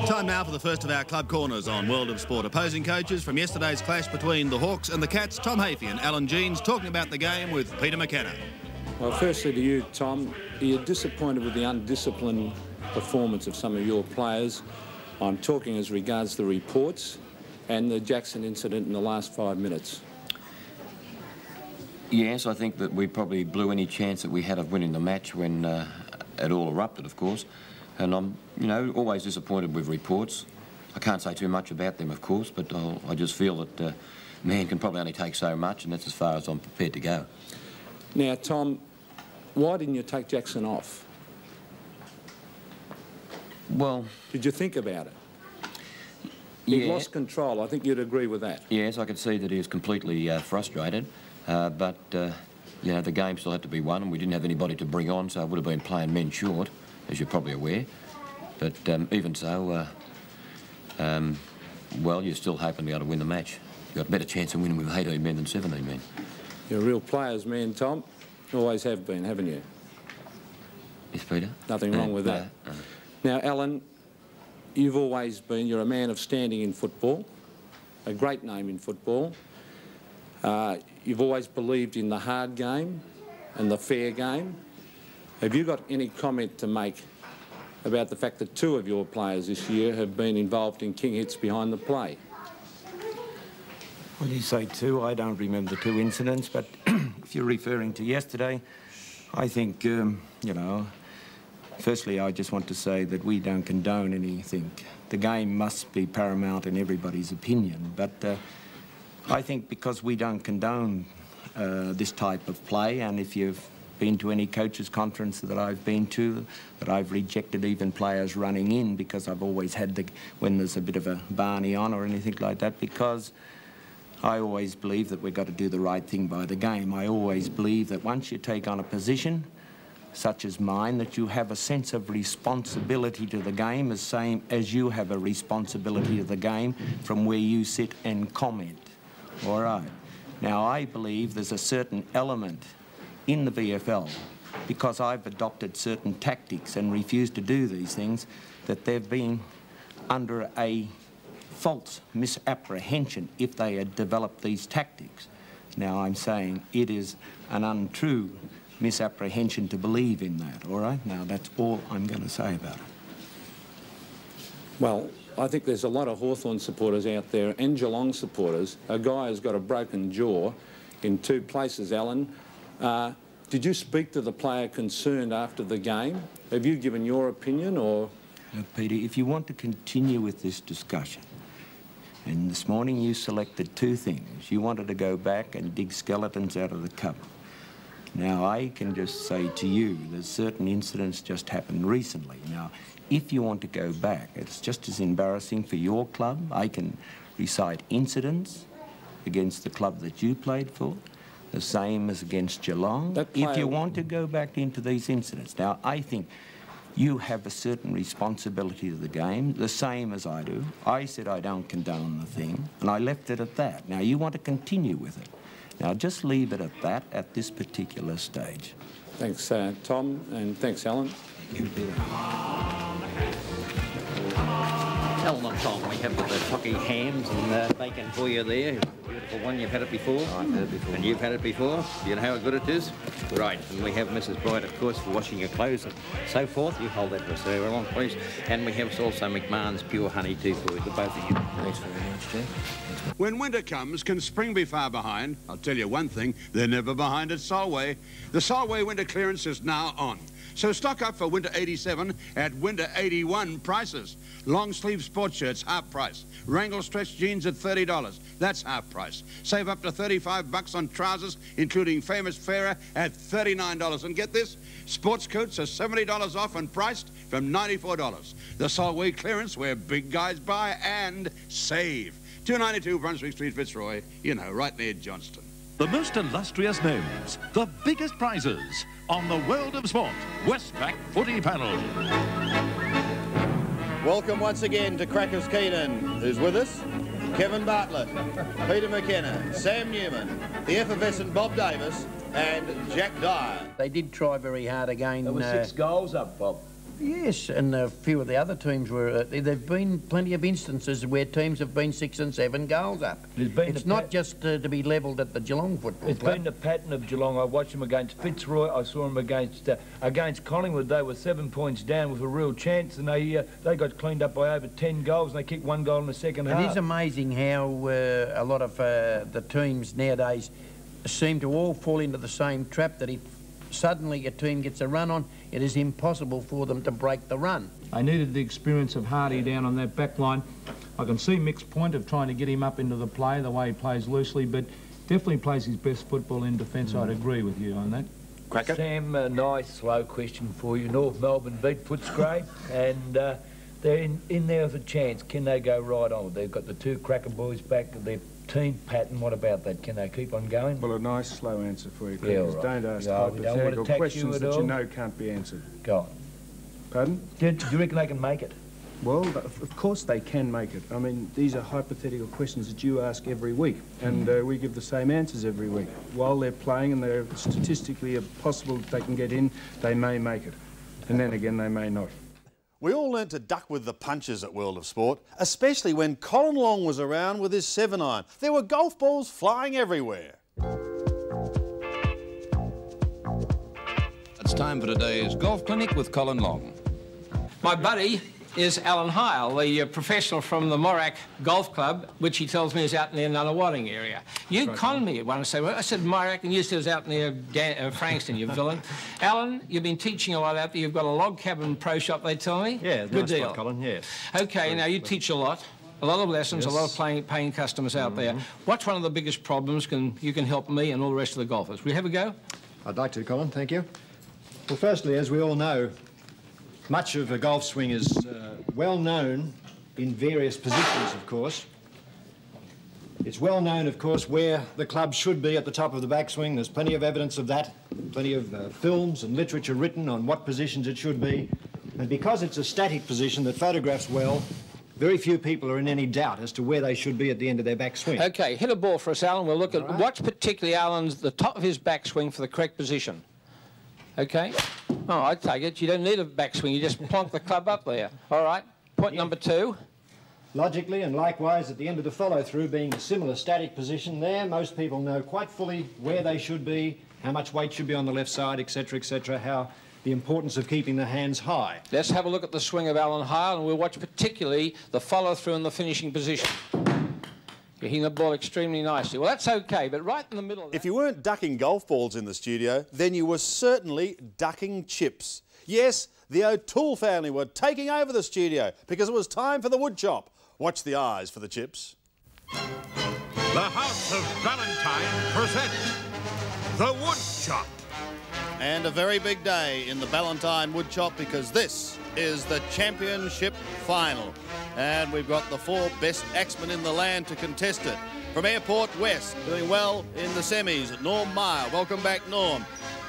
Time now for the first of our club corners on World of Sport. Opposing coaches from yesterday's clash between the Hawks and the Cats, Tom Hafey and Alan Jeans, talking about the game with Peter McKenna. Well, firstly to you, Tom, are you disappointed with the undisciplined performance of some of your players? I'm talking as regards the reports and the Jackson incident in the last 5 minutes. Yes, I think that we probably blew any chance that we had of winning the match when it all erupted, of course. And I'm, you know, always disappointed with reports. I can't say too much about them, of course, but I just feel that man can probably only take so much, and that's as far as I'm prepared to go. Now, Tom, why didn't you take Jackson off? Well... Did you think about it? He lost control. I think you'd agree with that. Yes, I could see that he was completely frustrated, but, you know, the game still had to be won, and we didn't have anybody to bring on, so I would have been playing men short, as you're probably aware. But even so, well, you're still hoping to be able to win the match. You've got a better chance of winning with 18 men than 17 men. You're a real players' man, Tom. Always have been, haven't you? Yes, Peter. Nothing wrong with that. Now, Alan, you've always been, you're a man of standing in football, a great name in football. You've always believed in the hard game and the fair game. Have you got any comment to make about the fact that 2 of your players this year have been involved in king hits behind the play? Well, you say 2. I don't remember the 2 incidents, but if you're referring to yesterday, I think, you know, firstly, I just want to say that we don't condone anything. The game must be paramount in everybody's opinion, but I think because we don't condone this type of play, and if you've been to any coaches' conference that I've been to, that I've rejected even players running in because I've always had the, when there's a bit of a Barney on or anything like that, because I always believe that we've got to do the right thing by the game. I always believe that once you take on a position such as mine, that you have a sense of responsibility to the game, the same as you have a responsibility to the game from where you sit and comment. All right. Now, I believe there's a certain element in the VFL, because I've adopted certain tactics and refused to do these things, that they've been under a false misapprehension if they had developed these tactics. Now, I'm saying it is an untrue misapprehension to believe in that, all right? Now, that's all I'm going to say about it. Well, I think there's a lot of Hawthorn supporters out there and Geelong supporters. A guy has got a broken jaw in 2 places, Alan. Did you speak to the player concerned after the game? Have you given your opinion, or...? Look, Peter, if you want to continue with this discussion, and this morning you selected 2 things. You wanted to go back and dig skeletons out of the cupboard. Now, I can just say to you, there's certain incidents just happened recently. Now, if you want to go back, it's just as embarrassing for your club. I can recite incidents against the club that you played for, the same as against Geelong. If you want to go back into these incidents. Now, I think you have a certain responsibility to the game, the same as I do. I said I don't condone the thing, and I left it at that. Now, you want to continue with it. Now, just leave it at that at this particular stage. Thanks, Tom, and thanks, Alan. You bet. Alan and Tom, we have the Tocky hams and bacon for you there. Beautiful one. You've had it before? I've had it before. And you've had it before? You know how good it is? Right. And we have Mrs. Bright, of course, for washing your clothes and so forth. You hold that for us very long, please. And we have also McMahon's pure honey too for you, the both of you. Thanks very much, Jeff. When winter comes, can spring be far behind? I'll tell you one thing, they're never behind at Solway. The Solway winter clearance is now on. So stock up for winter 87 at winter 81 prices. Long sleeve sports shirts, half price. Wrangler stretch jeans at $30. That's half price. Save up to $35 on trousers, including Famous Fairer at $39. And get this, sports coats are $70 off and priced from $94. The Solway clearance where big guys buy and save. 292 Brunswick Street, Fitzroy, you know, right near Johnston. The most illustrious names, the biggest prizes, on the World of Sport Westpac Footy Panel. Welcome once again to Crackers Keenan, who's with us. Kevin Bartlett, Peter McKenna, Sam Newman, the effervescent Bob Davis, and Jack Dyer. They did try very hard again. There were 6 goals up, Bob. Yes, and a few of the other teams were... there've been plenty of instances where teams have been 6 and 7 goals up. It's not just to be levelled at the Geelong Football Club. It's been the pattern of Geelong. I watched them against Fitzroy. I saw them against Collingwood. They were 7 points down with a real chance, and they got cleaned up by over 10 goals, and they kicked 1 goal in the second half. It is amazing how a lot of the teams nowadays seem to all fall into the same trap, that if suddenly a team gets a run on, it is impossible for them to break the run. They needed the experience of Hardy down on that back line. I can see Mick's point of trying to get him up into the play, the way he plays loosely, but definitely plays his best football in defence. I'd agree with you on that. Cracker. Sam, a nice, slow question for you. North Melbourne beat Footscray, and they're in there with a chance. Can they go right on? They've got the 2 Cracker boys back. Their team pattern, what about that? Can they keep on going? Well, a nice, slow answer for you, Yeah, Crackers. right. Don't ask don't hypothetical want to questions that you all. know can't be answered. Go on. Pardon? Do you reckon they can make it? Well, of course they can make it. I mean, these are hypothetical questions that you ask every week, and we give the same answers every week. While they're playing and they're statistically possible that they can get in, they may make it. And then again, they may not. We all learnt to duck with the punches at World of Sport, especially when Colin Long was around with his 7-iron. There were golf balls flying everywhere. It's time for today's golf clinic with Colin Long. My buddy is Alan Hyle, the professional from the Morak Golf Club, which he tells me is out near Nunawading area. You conned me at one stage. I said Morak, and you said it was out near Frankston, you villain. Alan, you've been teaching a lot out there. You've got a log cabin pro shop, they tell me. Yeah, good nice deal. spot, Colin, yes. Okay, now you teach a lot. A lot of lessons, Yes. a lot of paying customers out there. What's one of the biggest problems you can help me and all the rest of the golfers? Will you have a go? I'd like to, Colin, thank you. Well, firstly, as we all know, much of a golf swing is well known in various positions, of course. It's well known, of course, where the club should be at the top of the backswing. There's plenty of evidence of that, plenty of films and literature written on what positions it should be. And because it's a static position that photographs well, very few people are in any doubt as to where they should be at the end of their backswing. Okay, hit a ball for us, Alan. We'll look at what's particularly Alan's, the top of his backswing for the correct position. Okay? Oh, I take it. You don't need a backswing. You just plonk the club up there. All right. Point number 2. Logically and likewise at the end of the follow-through, being a similar static position there, most people know quite fully where they should be, how much weight should be on the left side, etc., how the importance of keeping the hands high. Let's have a look at the swing of Alan Hyle, and we'll watch particularly the follow-through and the finishing position. You're hitting the ball extremely nicely. Well, that's okay, but right in the middle of that... If you weren't ducking golf balls in the studio, then you were certainly ducking chips. Yes, the O'Toole family were taking over the studio because it was time for the wood chop. Watch the eyes for the chips. The House of Valentine presents the Wood Chop. And a very big day in the Ballantyne wood chop because this is the championship final. And we've got the 4 best axemen in the land to contest it. From Airport West, doing well in the semis, Norm Meyer. Welcome back, Norm.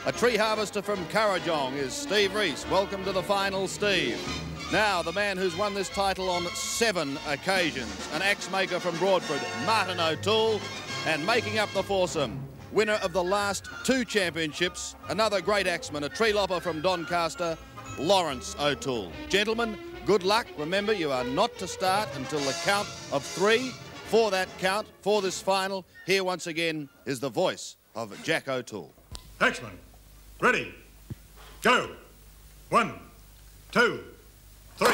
A tree harvester from Currajong is Steve Reese. Welcome to the final, Steve. Now, the man who's won this title on 7 occasions, an axe maker from Broadford, Martin O'Toole, and making up the foursome, winner of the last 2 championships, another great axeman, a tree lopper from Doncaster, Lawrence O'Toole. Gentlemen, good luck. Remember, you are not to start until the count of 3. For that count, for this final, here once again is the voice of Jack O'Toole. Axeman, ready, go. 1, 2, 3.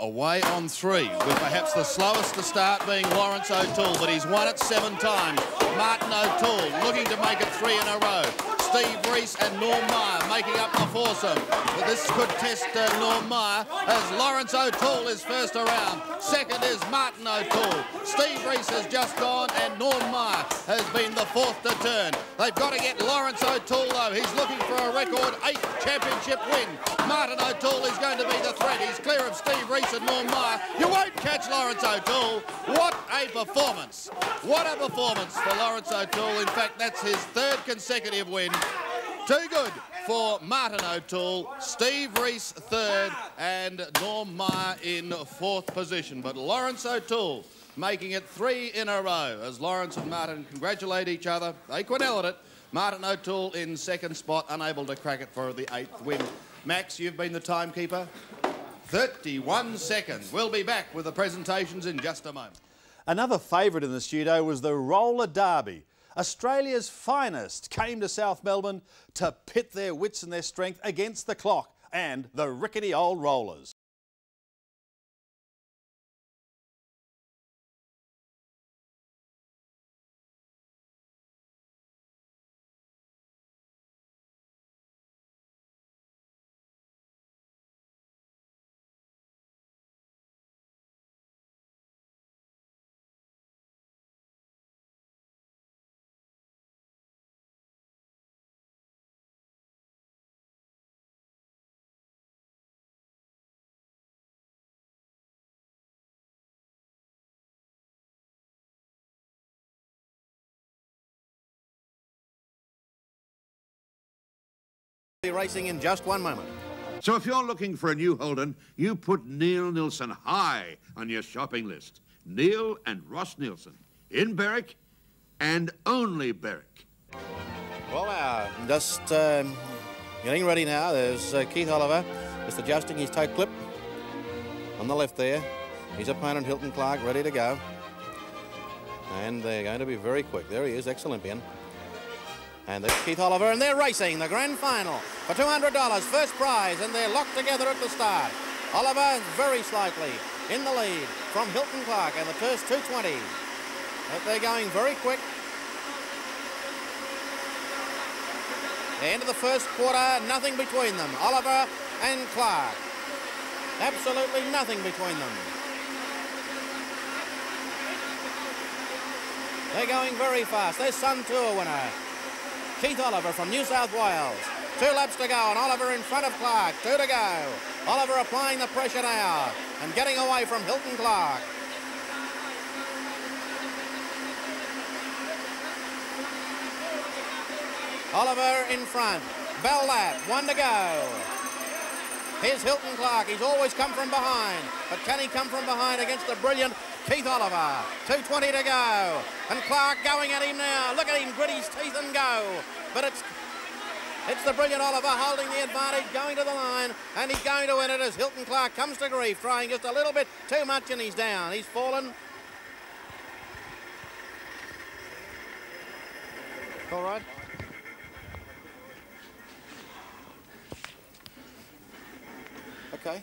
Away on 3, with perhaps the slowest to start being Lawrence O'Toole, but he's won it 7 times. Martin O'Toole looking to make it 3 in a row. Steve Reese and Norm Meyer making up the foursome. But this could test Norm Meyer as Lawrence O'Toole is first around. Second is Martin O'Toole. Steve Reese has just gone and Norm Meyer has been the 4th to turn. They've got to get Lawrence O'Toole though. He's looking for a record 8th championship win. Martin O'Toole is going to be the threat. He's clear of Steve Reese and Norm Meyer. You won't catch Lawrence O'Toole. What a performance. What a performance for Lawrence O'Toole. In fact, that's his 3rd consecutive win. Too good for Martin O'Toole, Steve Reese third, and Norm Meyer in fourth position. But Lawrence O'Toole making it 3 in a row as Lawrence and Martin congratulate each other. They quineled it. Martin O'Toole in second spot, unable to crack it for the 8th win. Max, you've been the timekeeper. 31 seconds. We'll be back with the presentations in just a moment. Another favourite in the studio was the Roller Derby. Australia's finest came to South Melbourne to pit their wits and their strength against the clock and the rickety old rollers. Racing in just 1 moment. So if you're looking for a new Holden, you put Neil Nilsson high on your shopping list. Neil and Ross Nilsson in Berwick and only Berwick. Well, just getting ready now. There's Keith Oliver just adjusting his toe clip on the left there. His opponent Hilton Clark ready to go. And they're going to be very quick. There he is, ex-Olympian. And there's Keith Oliver, and they're racing the grand final for $200, first prize, and they're locked together at the start. Oliver very slightly in the lead from Hilton Clark and the first 220. But they're going very quick. The end of the first quarter, nothing between them. Oliver and Clark. Absolutely nothing between them. They're going very fast. There's Sun Tour winner, Keith Oliver from New South Wales. 2 laps to go, and Oliver in front of Clark. 2 to go. Oliver applying the pressure now and getting away from Hilton Clark. Oliver in front. Bell lap, 1 to go. Here's Hilton Clark. He's always come from behind, but can he come from behind against the brilliant Keith Oliver? 2:20 to go, and Clark going at him now. Look at him grit his teeth and go. But it's the brilliant Oliver holding the advantage, going to the line, and he's going to win it as Hilton Clark comes to grief, trying just a little bit too much, and he's down. He's fallen. All right. Okay.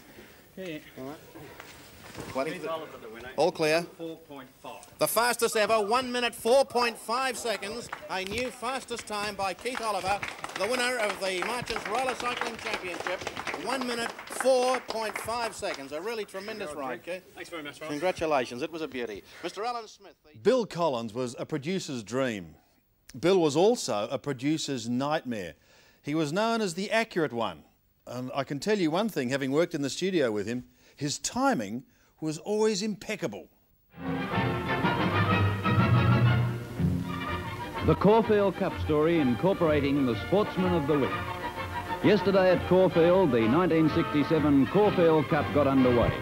Yeah. All right. All clear. 4.5. The fastest ever, 1 minute 4.5 seconds. A new fastest time by Keith Oliver, the winner of the Marchants Roller Cycling Championship. 1 minute 4.5 seconds. A really tremendous ride, Keith. Thanks very much, Ross. Congratulations, it was a beauty. Mr. Alan Smith. Bill Collins was a producer's dream. Bill was also a producer's nightmare. He was known as the accurate one. And I can tell you one thing, having worked in the studio with him, his timing was always impeccable. The Caulfield Cup story incorporating the Sportsman of the Week. Yesterday at Caulfield, the 1967 Caulfield Cup got underway.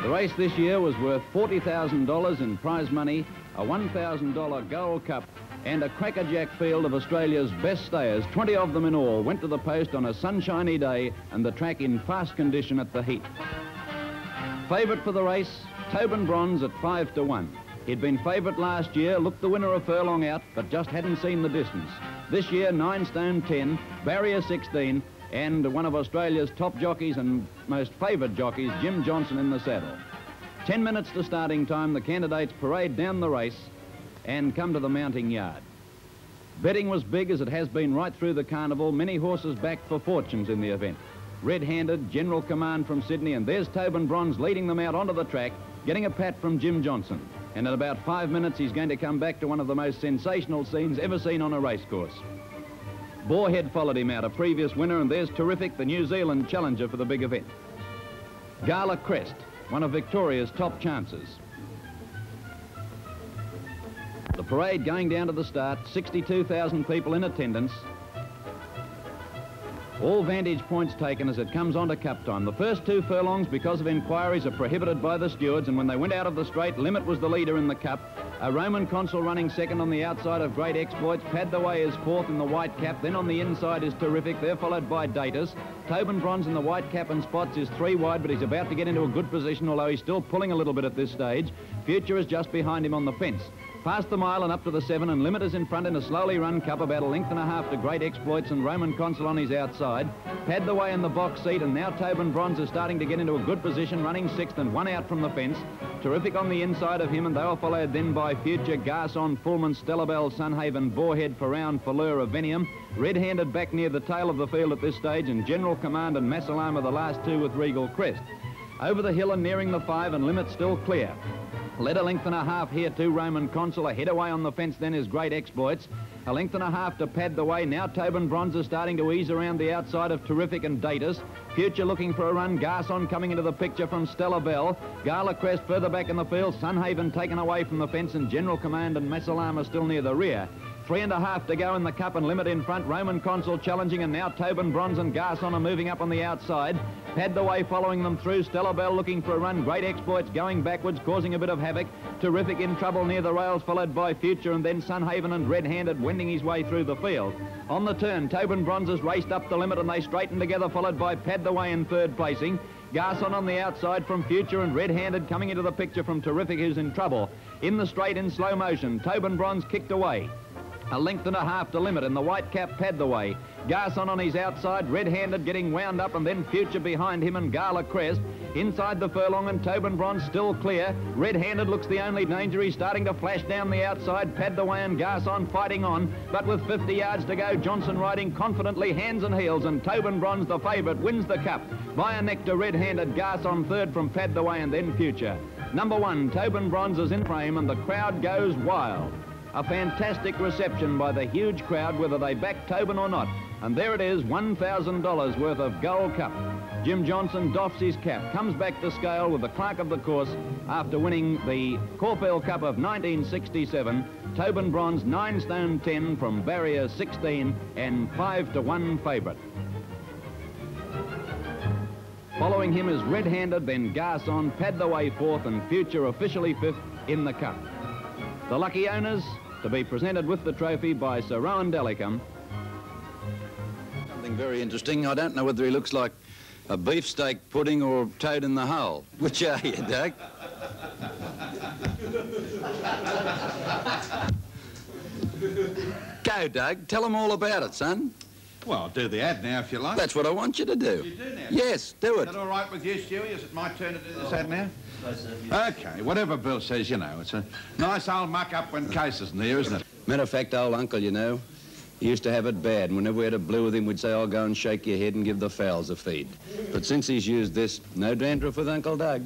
The race this year was worth $40,000 in prize money, a $1,000 Gold Cup, and a crackerjack field of Australia's best stayers. 20 of them in all went to the post on a sunshiny day and the track in fast condition at the heat. Favourite for the race, Tobin Bronze at 5 to 1. He'd been favourite last year, looked the winner a furlong out, but just hadn't seen the distance. This year, 9 stone 10, barrier 16, and one of Australia's top jockeys and most favoured jockeys, Jim Johnson, in the saddle. 10 minutes to starting time, the candidates parade down the race and come to the mounting yard. Betting was big, as it has been right through the carnival. Many horses backed for fortunes in the event. Red-handed, General Command from Sydney, and there's Tobin Bronze leading them out onto the track, getting a pat from Jim Johnson. And in about 5 minutes, he's going to come back to one of the most sensational scenes ever seen on a racecourse. Boarhead followed him out, a previous winner, and there's Terrific, the New Zealand challenger for the big event. Gala Crest, one of Victoria's top chances. The parade going down to the start, 62,000 people in attendance. All vantage points taken as it comes on to cup time. The first 2 furlongs, because of inquiries, are prohibited by the stewards, and when they went out of the straight, Limit was the leader in the cup. A Roman Consul running second on the outside of Great Exploits. Pad the Way is fourth in the white cap. Then on the inside is Terrific. They're followed by Datus. Tobin Bronze in the white cap and spots is 3 wide, but he's about to get into a good position, although he's still pulling a little bit at this stage. Future is just behind him on the fence. Past the mile and up to the 7, and Limit is in front in a slowly run cup, about 1.5 lengths to Great Exploits and Roman Consul on his outside. Pad the Way in the box seat, and now Tobin Bronze is starting to get into a good position, running 6th and 1 out from the fence. Terrific on the inside of him, and they were followed then by Future, Garson, Fullman, Stella Bell, Sunhaven, Boarhead, Faround, Faleur, Avenium. Red-handed back near the tail of the field at this stage, and General Command and Massalam are the last 2 with Regal Crest. Over the hill and nearing the 5, and Limit still clear. Led 1.5 lengths here to Roman Consul. A head away on the fence then is Great Exploits. 1.5 lengths to Pad the Way. Now Tobin Bronze is starting to ease around the outside of Terrific and Datus. Future looking for a run. Garson coming into the picture from Stella Bell. Gala Crest further back in the field. Sunhaven taken away from the fence, and General Command and Massalam are still near the rear. 3.5 to go in the cup, and Limit in front. Roman Consul challenging, and now Tobin Bronze and Garson are moving up on the outside. Pad the Way following them through. Stella Bell looking for a run. Great Exploits going backwards, causing a bit of havoc. Terrific in trouble near the rails, followed by Future, and then Sunhaven and Red-handed wending his way through the field. On the turn, Tobin Bronze has raced up the Limit, and they straighten together, followed by Pad the Way in 3rd placing. Garson on the outside from Future, and Red-handed coming into the picture from Terrific, who's in trouble. In the straight in slow motion, Tobin Bronze kicked away. 1.5 lengths to Limit in the white cap. Pad the Way. Garson on his outside, Red-handed getting wound up, and then Future behind him and Gala Crest. Inside the furlong, and Tobin Bronze still clear. Red-handed looks the only danger. He's starting to flash down the outside. Pad the Way and Garson fighting on, but with 50 yards to go, Johnson riding confidently hands and heels, and Tobin Bronze, the favourite, wins the cup by a neck to Red-handed. Garson 3rd from Pad the Way, and then Future. Number 1, Tobin Bronze is in frame, and the crowd goes wild. A fantastic reception by the huge crowd, whether they back Tobin or not. And there it is, $1,000 worth of Gold Cup. Jim Johnson doffs his cap, comes back to scale with the clerk of the course after winning the Caulfield Cup of 1967. Tobin Bronze, 9 stone 10 from barrier 16 and 5-1 favourite. Following him is Red-handed, then Garson, Pad the Way 4th, and Future officially 5th in the cup. The lucky owners to be presented with the trophy by Sir Rowan Dellicum. Something very interesting. I don't know whether he looks like a beefsteak pudding or toad in the hole. Which are you, Doug? Go, Doug. Tell them all about it, son. Well, I'll do the ad now if you like. That's what I want you to do. You do now? Yes, do it. Is that all right with you, Stewie? Is it my turn to do this ad now? OK, whatever Bill says, you know. It's a nice old muck-up when Case isn't there, isn't it? Matter of fact, old uncle, you know, he used to have it bad, and whenever we had a blue with him, we'd say, I'll go and shake your head and give the fowls a feed. But since he's used this, no dandruff with Uncle Doug.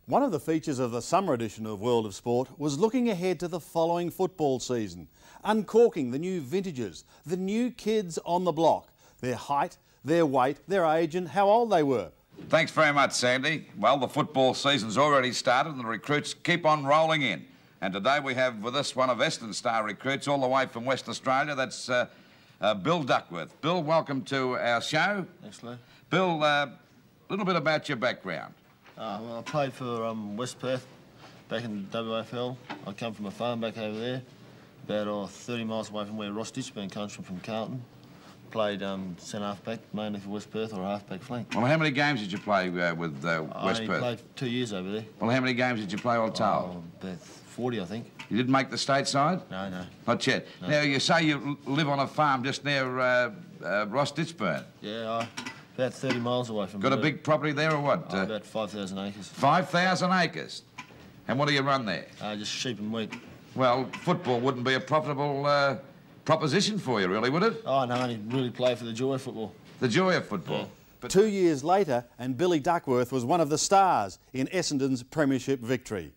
One of the features of the summer edition of World of Sport was looking ahead to the following football season, uncorking the new vintages, the new kids on the block, their height, their weight, their age and how old they were. Thanks very much, Sandy. Well, the football season's already started and the recruits keep on rolling in. And today we have with us one of Essendon's star recruits all the way from West Australia. That's Bill Duckworth. Bill, welcome to our show. Thanks, Lou. Bill, a little bit about your background. Well, I played for West Perth back in the WAFL. I come from a farm back over there, about 30 miles away from where Ross Ditchburn comes from Carlton. Played centre-half-back, mainly for West Perth, or half-back flank. Well, how many games did you play with West Perth? I played 2 years over there. Well, how many games did you play all told? About 40, I think. You didn't make the state side? No, no. Not yet. No. Now, you say you live on a farm just near Ross Ditchburn. Yeah, about 30 miles away from Got a big property there or what? About 5,000 acres. 5,000 acres? And what do you run there? Just sheep and wheat. Well, football wouldn't be a profitable proposition for you, really, would it? Oh, no, I only really play for the joy of football. The joy of football? Yeah. But 2 years later, and Billy Duckworth was one of the stars in Essendon's premiership victory.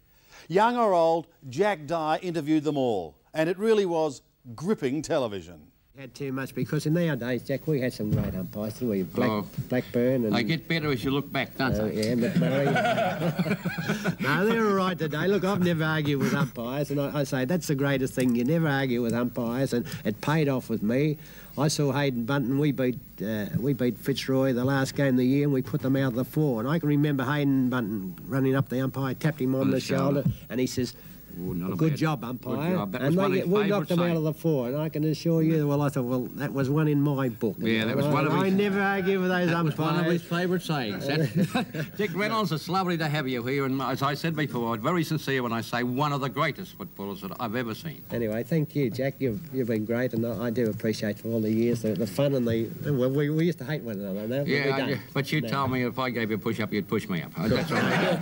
Young or old, Jack Dye interviewed them all, and it really was gripping television. Had too much, because in nowadays, Jack, we had some great umpires, didn't we? Blackburn and... They get better as you look back, don't they? Yeah, McMurray. No, they're all right today. Look, I've never argued with umpires, and I say that's the greatest thing. You never argue with umpires, and it paid off with me. I saw Hayden Bunton. We beat Fitzroy the last game of the year, and we put them out of the 4. And I can remember Hayden Bunton running up the umpire, tapped him on the shoulder, and he says, good job, umpire. And we knocked them out of the 4, and I can assure you, well, I thought, well, that was one in my book. Yeah, that was one of his... I never argue with those umpires. That was one of his favourite sayings. Dick Reynolds, it's lovely to have you here, and as I said before, I'm very sincere when I say one of the greatest footballers that I've ever seen. Anyway, thank you, Jack. You've been great, and I do appreciate for all the years, the fun and the... Well, we used to hate one another, no? Yeah, but you told me if I gave you a push-up, you'd push me up. That's all right.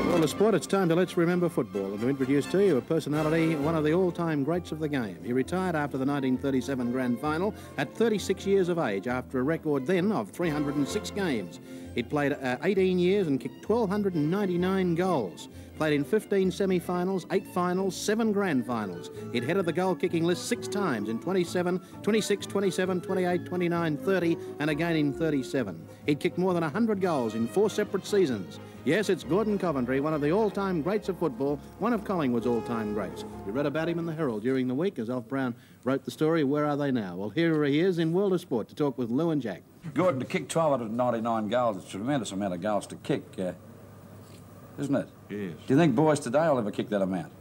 Well, the sport, it's time to Let's Remember Football, and to introduce to you a personality, one of the all-time greats of the game. He retired after the 1937 Grand Final at 36 years of age, after a record then of 306 games. He'd played 18 years and kicked 1,299 goals. Played in 15 semi-finals, 8 finals, 7 grand finals. He'd headed the goal-kicking list 6 times in 27, 26, 27, 28, 29, 30, and again in 37. He'd kicked more than 100 goals in 4 separate seasons. Yes, it's Gordon Coventry, one of the all-time greats of football, one of Collingwood's all-time greats. We read about him in the Herald during the week as Alf Brown wrote the story, Where Are They Now? Well, here he is in World of Sport to talk with Lou and Jack. Gordon, to kick 1,299 goals, it's a tremendous amount of goals to kick, isn't it? Yes. Do you think boys today will ever kick that amount?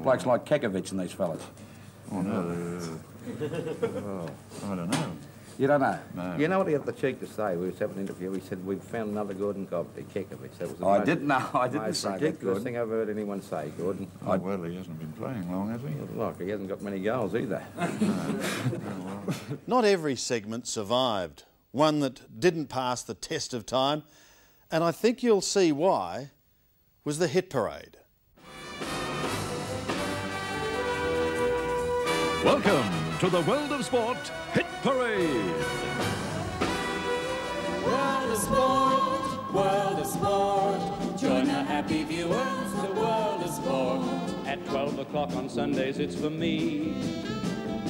Blokes like Kekovic and these fellas. Oh, no. I don't know. You don't know? No. You know what he had the cheek to say? We was having an interview. He said, we've found another Gordon Coventry, Kekovic. That was the I didn't know. I didn't most say that, ridiculous Gordon. thing I've heard anyone say, Gordon. Oh, well, he hasn't been playing long, has he? Like, he hasn't got many goals either. Not every segment survived. One that didn't pass the test of time, and I think you'll see why, was the hit parade. Welcome to the World of Sport Hit Parade. World of Sport, World of Sport. Join the happy viewers, the World of Sport. At 12 o'clock on Sundays, it's for me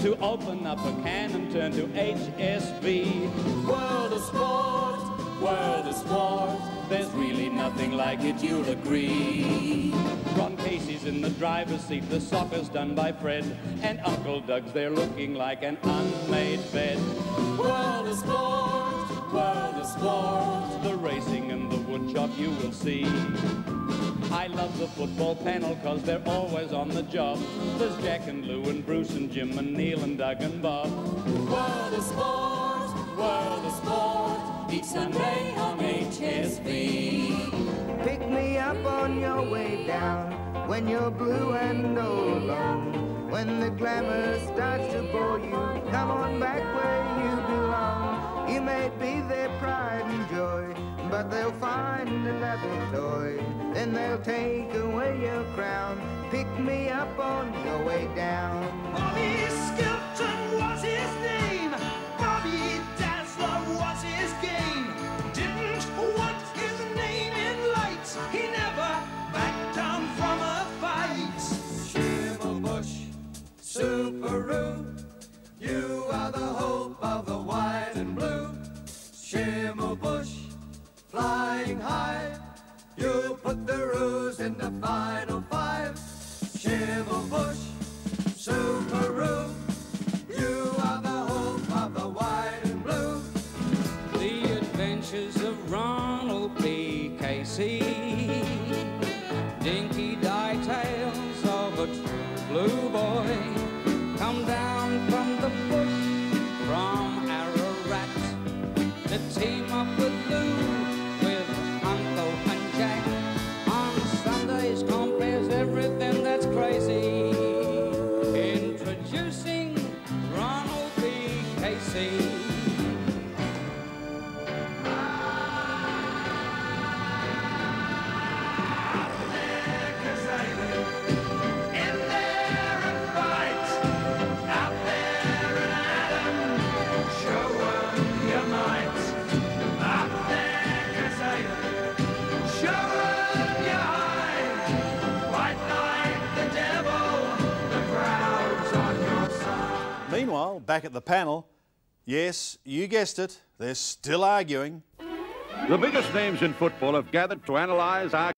to open up a can and turn to HSV. World of Sport, World of Sport. There's really nothing like it, you'll agree. Ron Casey's in the driver's seat, the soccer's done by Fred, and Uncle Doug's there looking like an unmade bed. World of Sport, World of Sport. The racing and the woodshop you will see. I love the football panel cause they're always on the job. There's Jack and Lou and Bruce and Jim and Neil and Doug and Bob. World of Sport, World of Sport. Each Sunday on HSV. Pick me up on your way down when you're blue and all alone. When the glamour starts to bore you, come on back where you belong. You may be their pride and joy, but they'll find another toy. Then they'll take away your crown. Pick me up on your way down. Bobby Skilton was his name. Bobby Dazzler was his game. Didn't want his name in lights. He never backed down from a fight. Schimmelbusch, Subaru, you are the hope of the white and blue. Schimmelbusch, flying high, you'll put the Roos in the final 5. Schimmelbusch, Subaru, you are the hope of the white and blue. The Adventures of Ronald B. Casey, dinky die tales of a true blue boy, come down from the bush, from Ararat, to team up with Lou, with Uncle and Jack. On Sundays compares everything that's crazy. Introducing Ronald B. Casey. Show 'em your might. Up there back at the panel. Yes, you guessed it, they're still arguing. The biggest names in football have gathered to analyse our...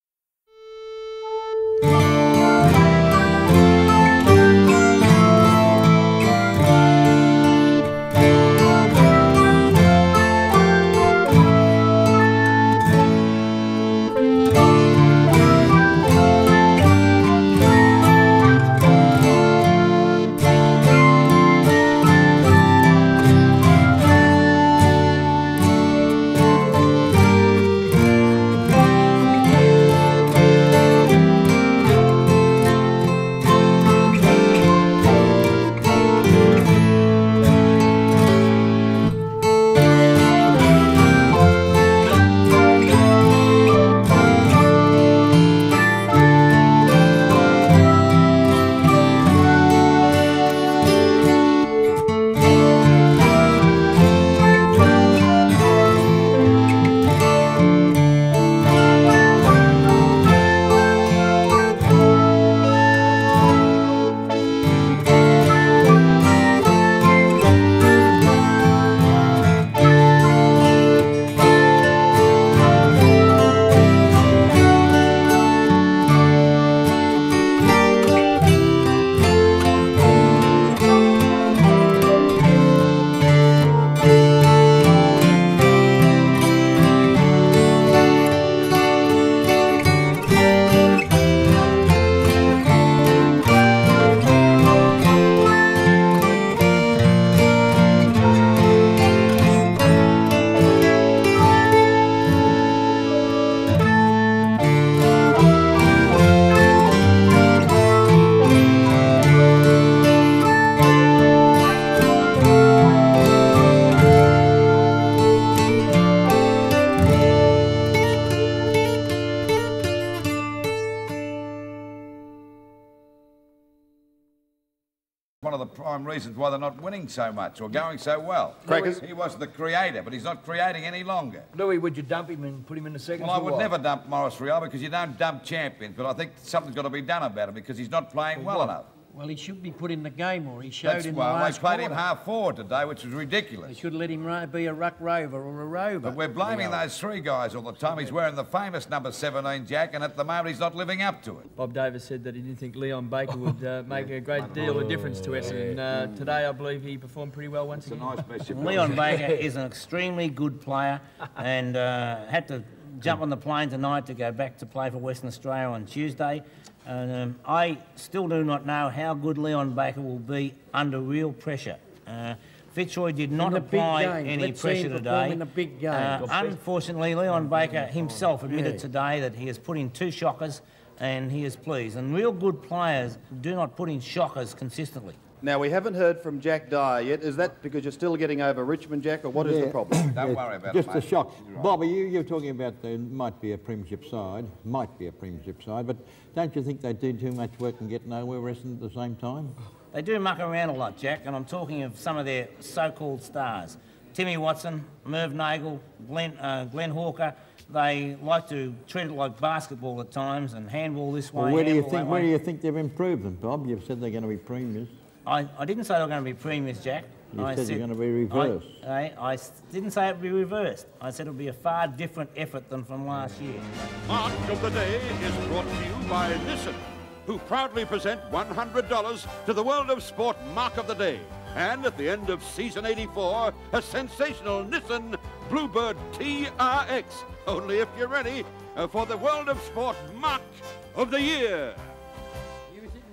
One of the prime reasons why they're not winning so much or going so well. Crackers? He was the creator, but he's not creating any longer. Louis, would you dump him and put him in the second? Well, I would never dump Maurice Riel because you don't dump champions, but I think something's got to be done about it because he's not playing well enough. Well, he should be put in the game more. He showed That's in the why last they played him quarter. half forward today, which was ridiculous. They should let him be a ruck rover or a rover. But we're blaming those three guys all the time. He's wearing the famous number 17, Jack, and at the moment he's not living up to it. Bob Davis said that he didn't think Leon Baker would make a great deal of difference to Essendon. And today I believe he performed pretty well once again. Leon Baker is an extremely good player and had to jump on the plane tonight to go back to play for Western Australia on Tuesday. And I still do not know how good Leon Baker will be under real pressure. Fitzroy did not apply any pressure today. In a big game. Unfortunately, Leon Baker himself admitted today that he has put in 2 shockers and he is pleased. And real good players do not put in shockers consistently. Now, we haven't heard from Jack Dyer yet. Is that because you're still getting over Richmond, Jack, or what is the problem? Don't worry about Just it, a mate. shock. Right. Bobby, you're talking about there might be a premiership side, but don't you think they do too much work and get nowhere Essendon at the same time? They do muck around a lot, Jack, and I'm talking of some of their so-called stars. Timmy Watson, Merv Nagel, Glenn Hawker. They like to treat it like basketball at times and handball this way, Well, where do you handball that think? Where way. do you think they've improved them, Bob? You've said they're going to be premiers. I didn't say they were going to be premiers, Jack. You I said they're going to be reversed. I didn't say it would be reversed. I said it would be a far different effort than from last year. Mark of the Day is brought to you by Nissan, who proudly present $100 to the World of Sport Mark of the Day. And at the end of season 84, a sensational Nissan Bluebird TRX. Only if you're ready for the World of Sport Mark of the Year.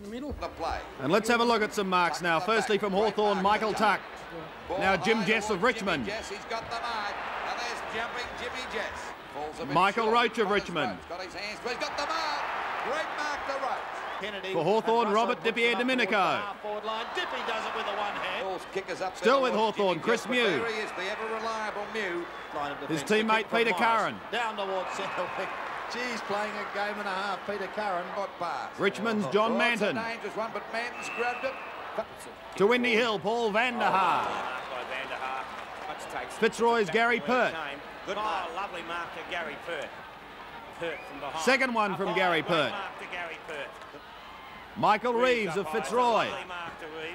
Middle. The play. And let's have a look at some marks now. Firstly from Hawthorn, Michael Tuck. Now Jim Jess of Richmond. Jess, he's got the mark. And there's jumping Jimmy Jess. Falls a bit Michael short. Roach of Richmond. Got his hands, but he's got the mark. Great mark to Roach. Kennedy. For Hawthorn, Robert Dippier Domenico. Forward line. Dippy does it with the one hand. Kickers up Still with Hawthorn, Chris Mew. There he is, the ever reliable Mew. His teammate Peter Curran. Down towards centre wing. Geez, playing a game and a half. Peter Curran. Richmond's John Manton. It's a dangerous one, but Manton's grabbed it. To Windy Hill, Paul van der Haar. Fitzroy's Gary Pert. Good mark. Lovely mark to Gary Pert. Pert from behind. Second one from Gary Pert. Mark to Gary Pert. Michael Reeves of Fitzroy.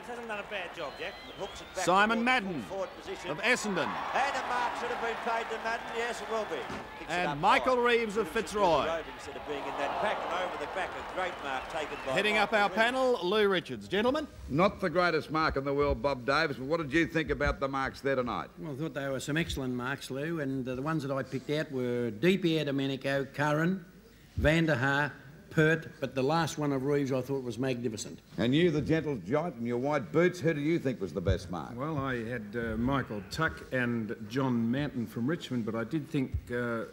Hasn't done a bad job, Jack. Hooks it back Simon Madden of Essendon. And a mark should have been paid to Madden. Yes, it will be. And Michael Reeves of Fitzroy. Instead of being in that pack and over the back, a great mark taken by Heading up our panel, Lou Richards. Gentlemen? Not the greatest mark in the world, Bob Davis, but what did you think about the marks there tonight? Well, I thought they were some excellent marks, Lou, and the ones that I picked out were DiPier Domenico, Curran, Van der Haar, Pert, but the last one of Reeves I thought was magnificent. And you, the gentle giant, in your white boots, who do you think was the best mark? Well, I had Michael Tuck and John Manton from Richmond, but I did think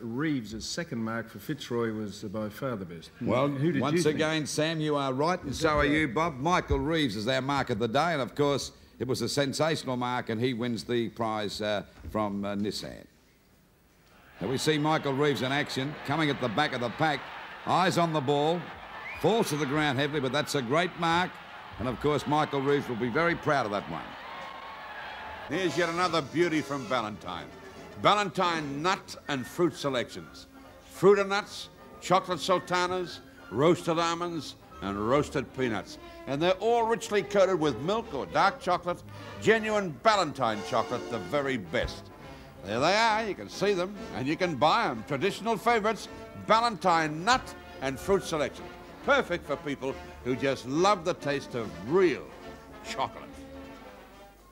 Reeves' second mark for Fitzroy was by far the best. Well, who did once you think? again, Sam, you are right, and so are you, Bob. Michael Reeves is our mark of the day, and of course, it was a sensational mark, and he wins the prize from Nissan. Now we see Michael Reeves in action, coming at the back of the pack. Eyes on the ball, falls to the ground heavily, but that's a great mark. And of course, Michael Reeves will be very proud of that one. Here's yet another beauty from Ballantyne. Ballantyne nut and fruit selections. Fruit and nuts, chocolate sultanas, roasted almonds, and roasted peanuts. And they're all richly coated with milk or dark chocolate, genuine Ballantyne chocolate, the very best. There they are, you can see them, and you can buy them. Traditional favourites, Ballantyne nut and fruit selection. Perfect for people who just love the taste of real chocolate.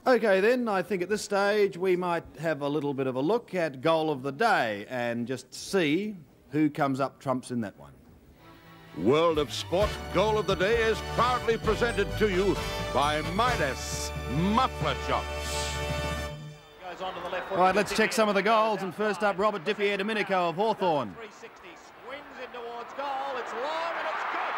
OK then, I think at this stage we might have a little bit of a look at goal of the day and just see who comes up trumps in that one. World of Sport Goal of the Day is proudly presented to you by Midas Muffler Chops. Goes on to the left foot. All right, let's check some of the goals. And first up, Robert DiPier Domenico of Hawthorn. 360 swings in towards goal. It's long and it's good.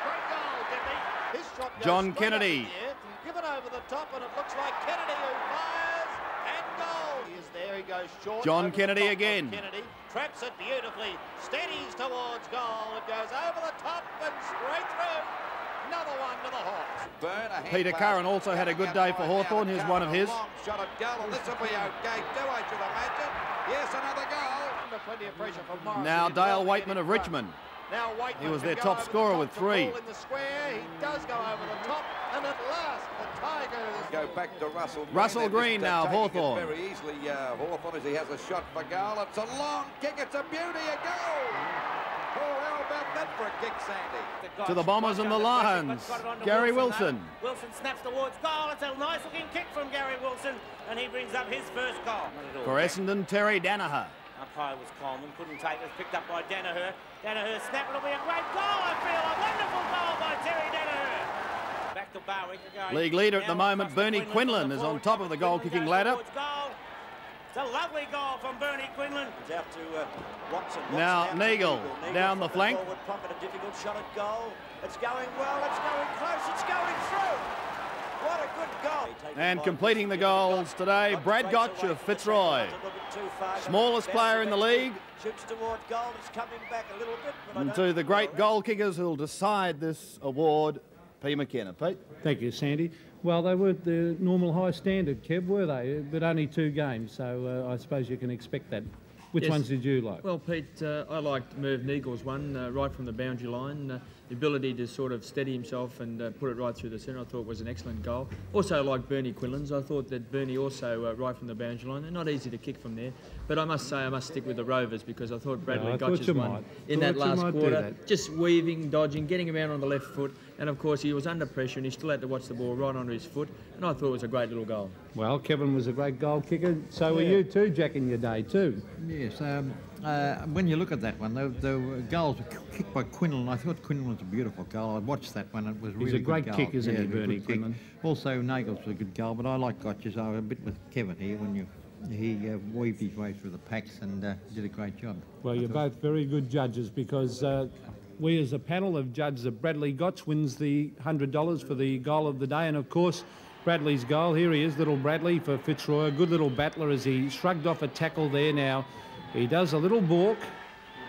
Great goal, Dippy. His shot goes John straight Kennedy. up in the air, given over the top, and it looks like Kennedy who fires and goal. He is there. He goes short. John over the Kennedy top of again. Kennedy traps it beautifully. Steadies towards goal. It goes over the top and straight through. Another one to the Hawks. Peter Curran also had a good day for Hawthorn. Here's one of his. Long shot at goal, and this will be okay too, I should imagine. Yes, another goal. Under plenty of pressure from Morris. Now Dale Waitman of Richmond. Now Waitman He was can their go top over the scorer top, with the 3. ball in the square. He does go over the top, and at last the Tigers Go back to Russell Green. Russell They're Green just, now, taking it Hawthorn. very easily, Hawthorn, as he has a shot for goal. It's a long kick. It's a beauty. A goal. Oh, how about that for a kick, Sandy? To the Bombers and the Lions, Gary Wilson. Wilson snaps towards goal. It's a nice looking kick from Gary Wilson, and he brings up his first goal. For Essendon, Terry Danaher. Umpire was Coleman, couldn't take it. Picked up by Danaher. Danaher snap. It'll be a great goal. I feel a wonderful goal by Terry Danaher. Back to Barwick again. League leader at the Now moment, across to Bernie Quinlan, is on top of the goal-kicking ladder. towards goal. It's a lovely goal from Bernie Quinlan. It's out to Watson. Now out to Neagle Neagle down from the flank. Forward pocket, a difficult shot at goal. It's going well. It's going close. It's going through. What a good goal. And completing the goals today, Brad Gotch of Fitzroy. Smallest player in the league. Shoots towards goal. It's coming back a little bit. But I And don't to the great goal kickers who will decide this award, P. McKenna. Pete? Thank you, Sandy. Well, they weren't the normal high standard, Kev, were they? But only 2 games, so I suppose you can expect that. Which Yes. ones did you like? Well, Pete, I liked Merv Neagle's one, right from the boundary line. The ability to sort of steady himself and put it right through the centre, I thought was an excellent goal. Also, I liked Bernie Quinlan's. I thought that Bernie also, right from the boundary line, they're not easy to kick from there. But I must say, I must stick with the Rovers because I thought Bradley I thought Gotch's you one might. in Thought that you last might do quarter, that. just weaving, dodging, getting around on the left foot. And of course, he was under pressure and he still had to watch the ball right onto his foot. And I thought it was a great little goal. Well, Kevin was a great goal kicker. So were Yeah. you too, Jack, in your day too. Yes, when you look at that one, the goals were kicked by Quinlan. I thought Quinlan was a beautiful goal. I watched that one. It was really He's a good great goal. kick, isn't he, it was a Bernie good kick. Quinlan? Also, Nagels was a good goal, but I like Gotch's. I'm a bit with Kevin here when he weaved his way through the packs and did a great job. Well, you're both very good judges because we as a panel have judged that Bradley Gotch wins the $100 for the goal of the day. And of course, Bradley's goal, here he is, little Bradley for Fitzroy. A good little battler as he shrugged off a tackle there now. He does a little balk,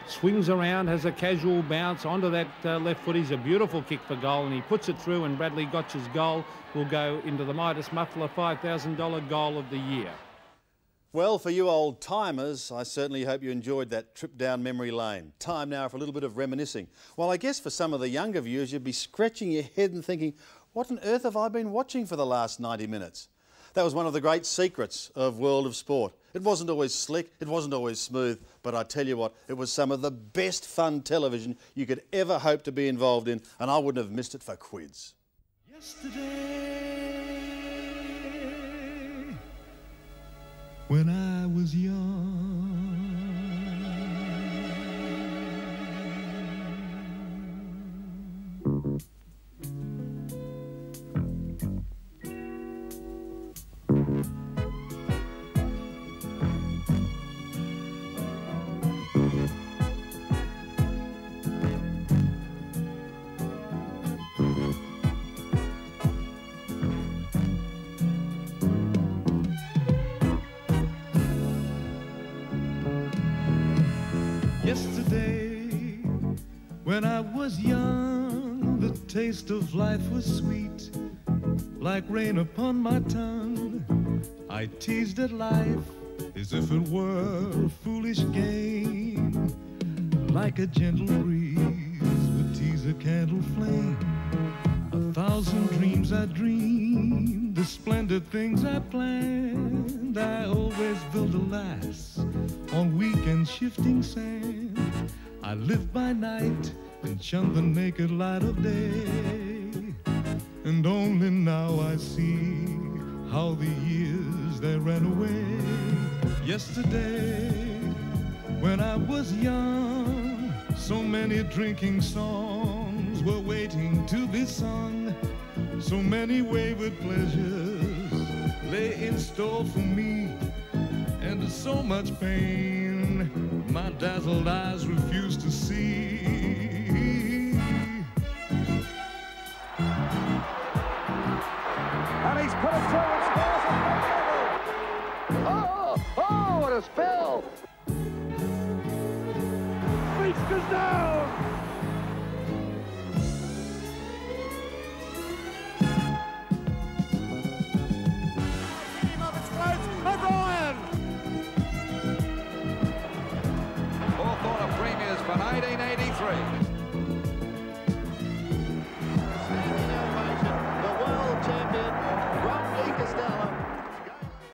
swings around, has a casual bounce onto that left foot. He's a beautiful kick for goal and he puts it through, and Bradley Gotch's goal will go into the Midas Muffler $5,000 goal of the year. Well, for you old timers, I certainly hope you enjoyed that trip down memory lane. Time now for a little bit of reminiscing. Well, I guess for some of the younger viewers, you'd be scratching your head and thinking, what on earth have I been watching for the last 90 minutes? That was one of the great secrets of World of Sport. It wasn't always slick, it wasn't always smooth, but I tell you what, it was some of the best fun television you could ever hope to be involved in, and I wouldn't have missed it for quids. Yesterday, when I was young, yesterday, when I was young, the taste of life was sweet, like rain upon my tongue. I teased at life as if it were a foolish game, like a gentle breeze would tease a candle flame. 1,000 dreams I dreamed, the splendid things I planned. I always built a lass on weak and shifting sand. I lived by night and shunned the naked light of day. And only now I see how the years they ran away. Yesterday, when I was young, so many drinking songs were waiting to be sung. So many wayward pleasures lay in store for me, and so much pain my dazzled eyes refused to see. And he's put it through and scores it. Oh, what a spill! Beast goes down! O'Brien! Hawthorn of Premiers for 1983.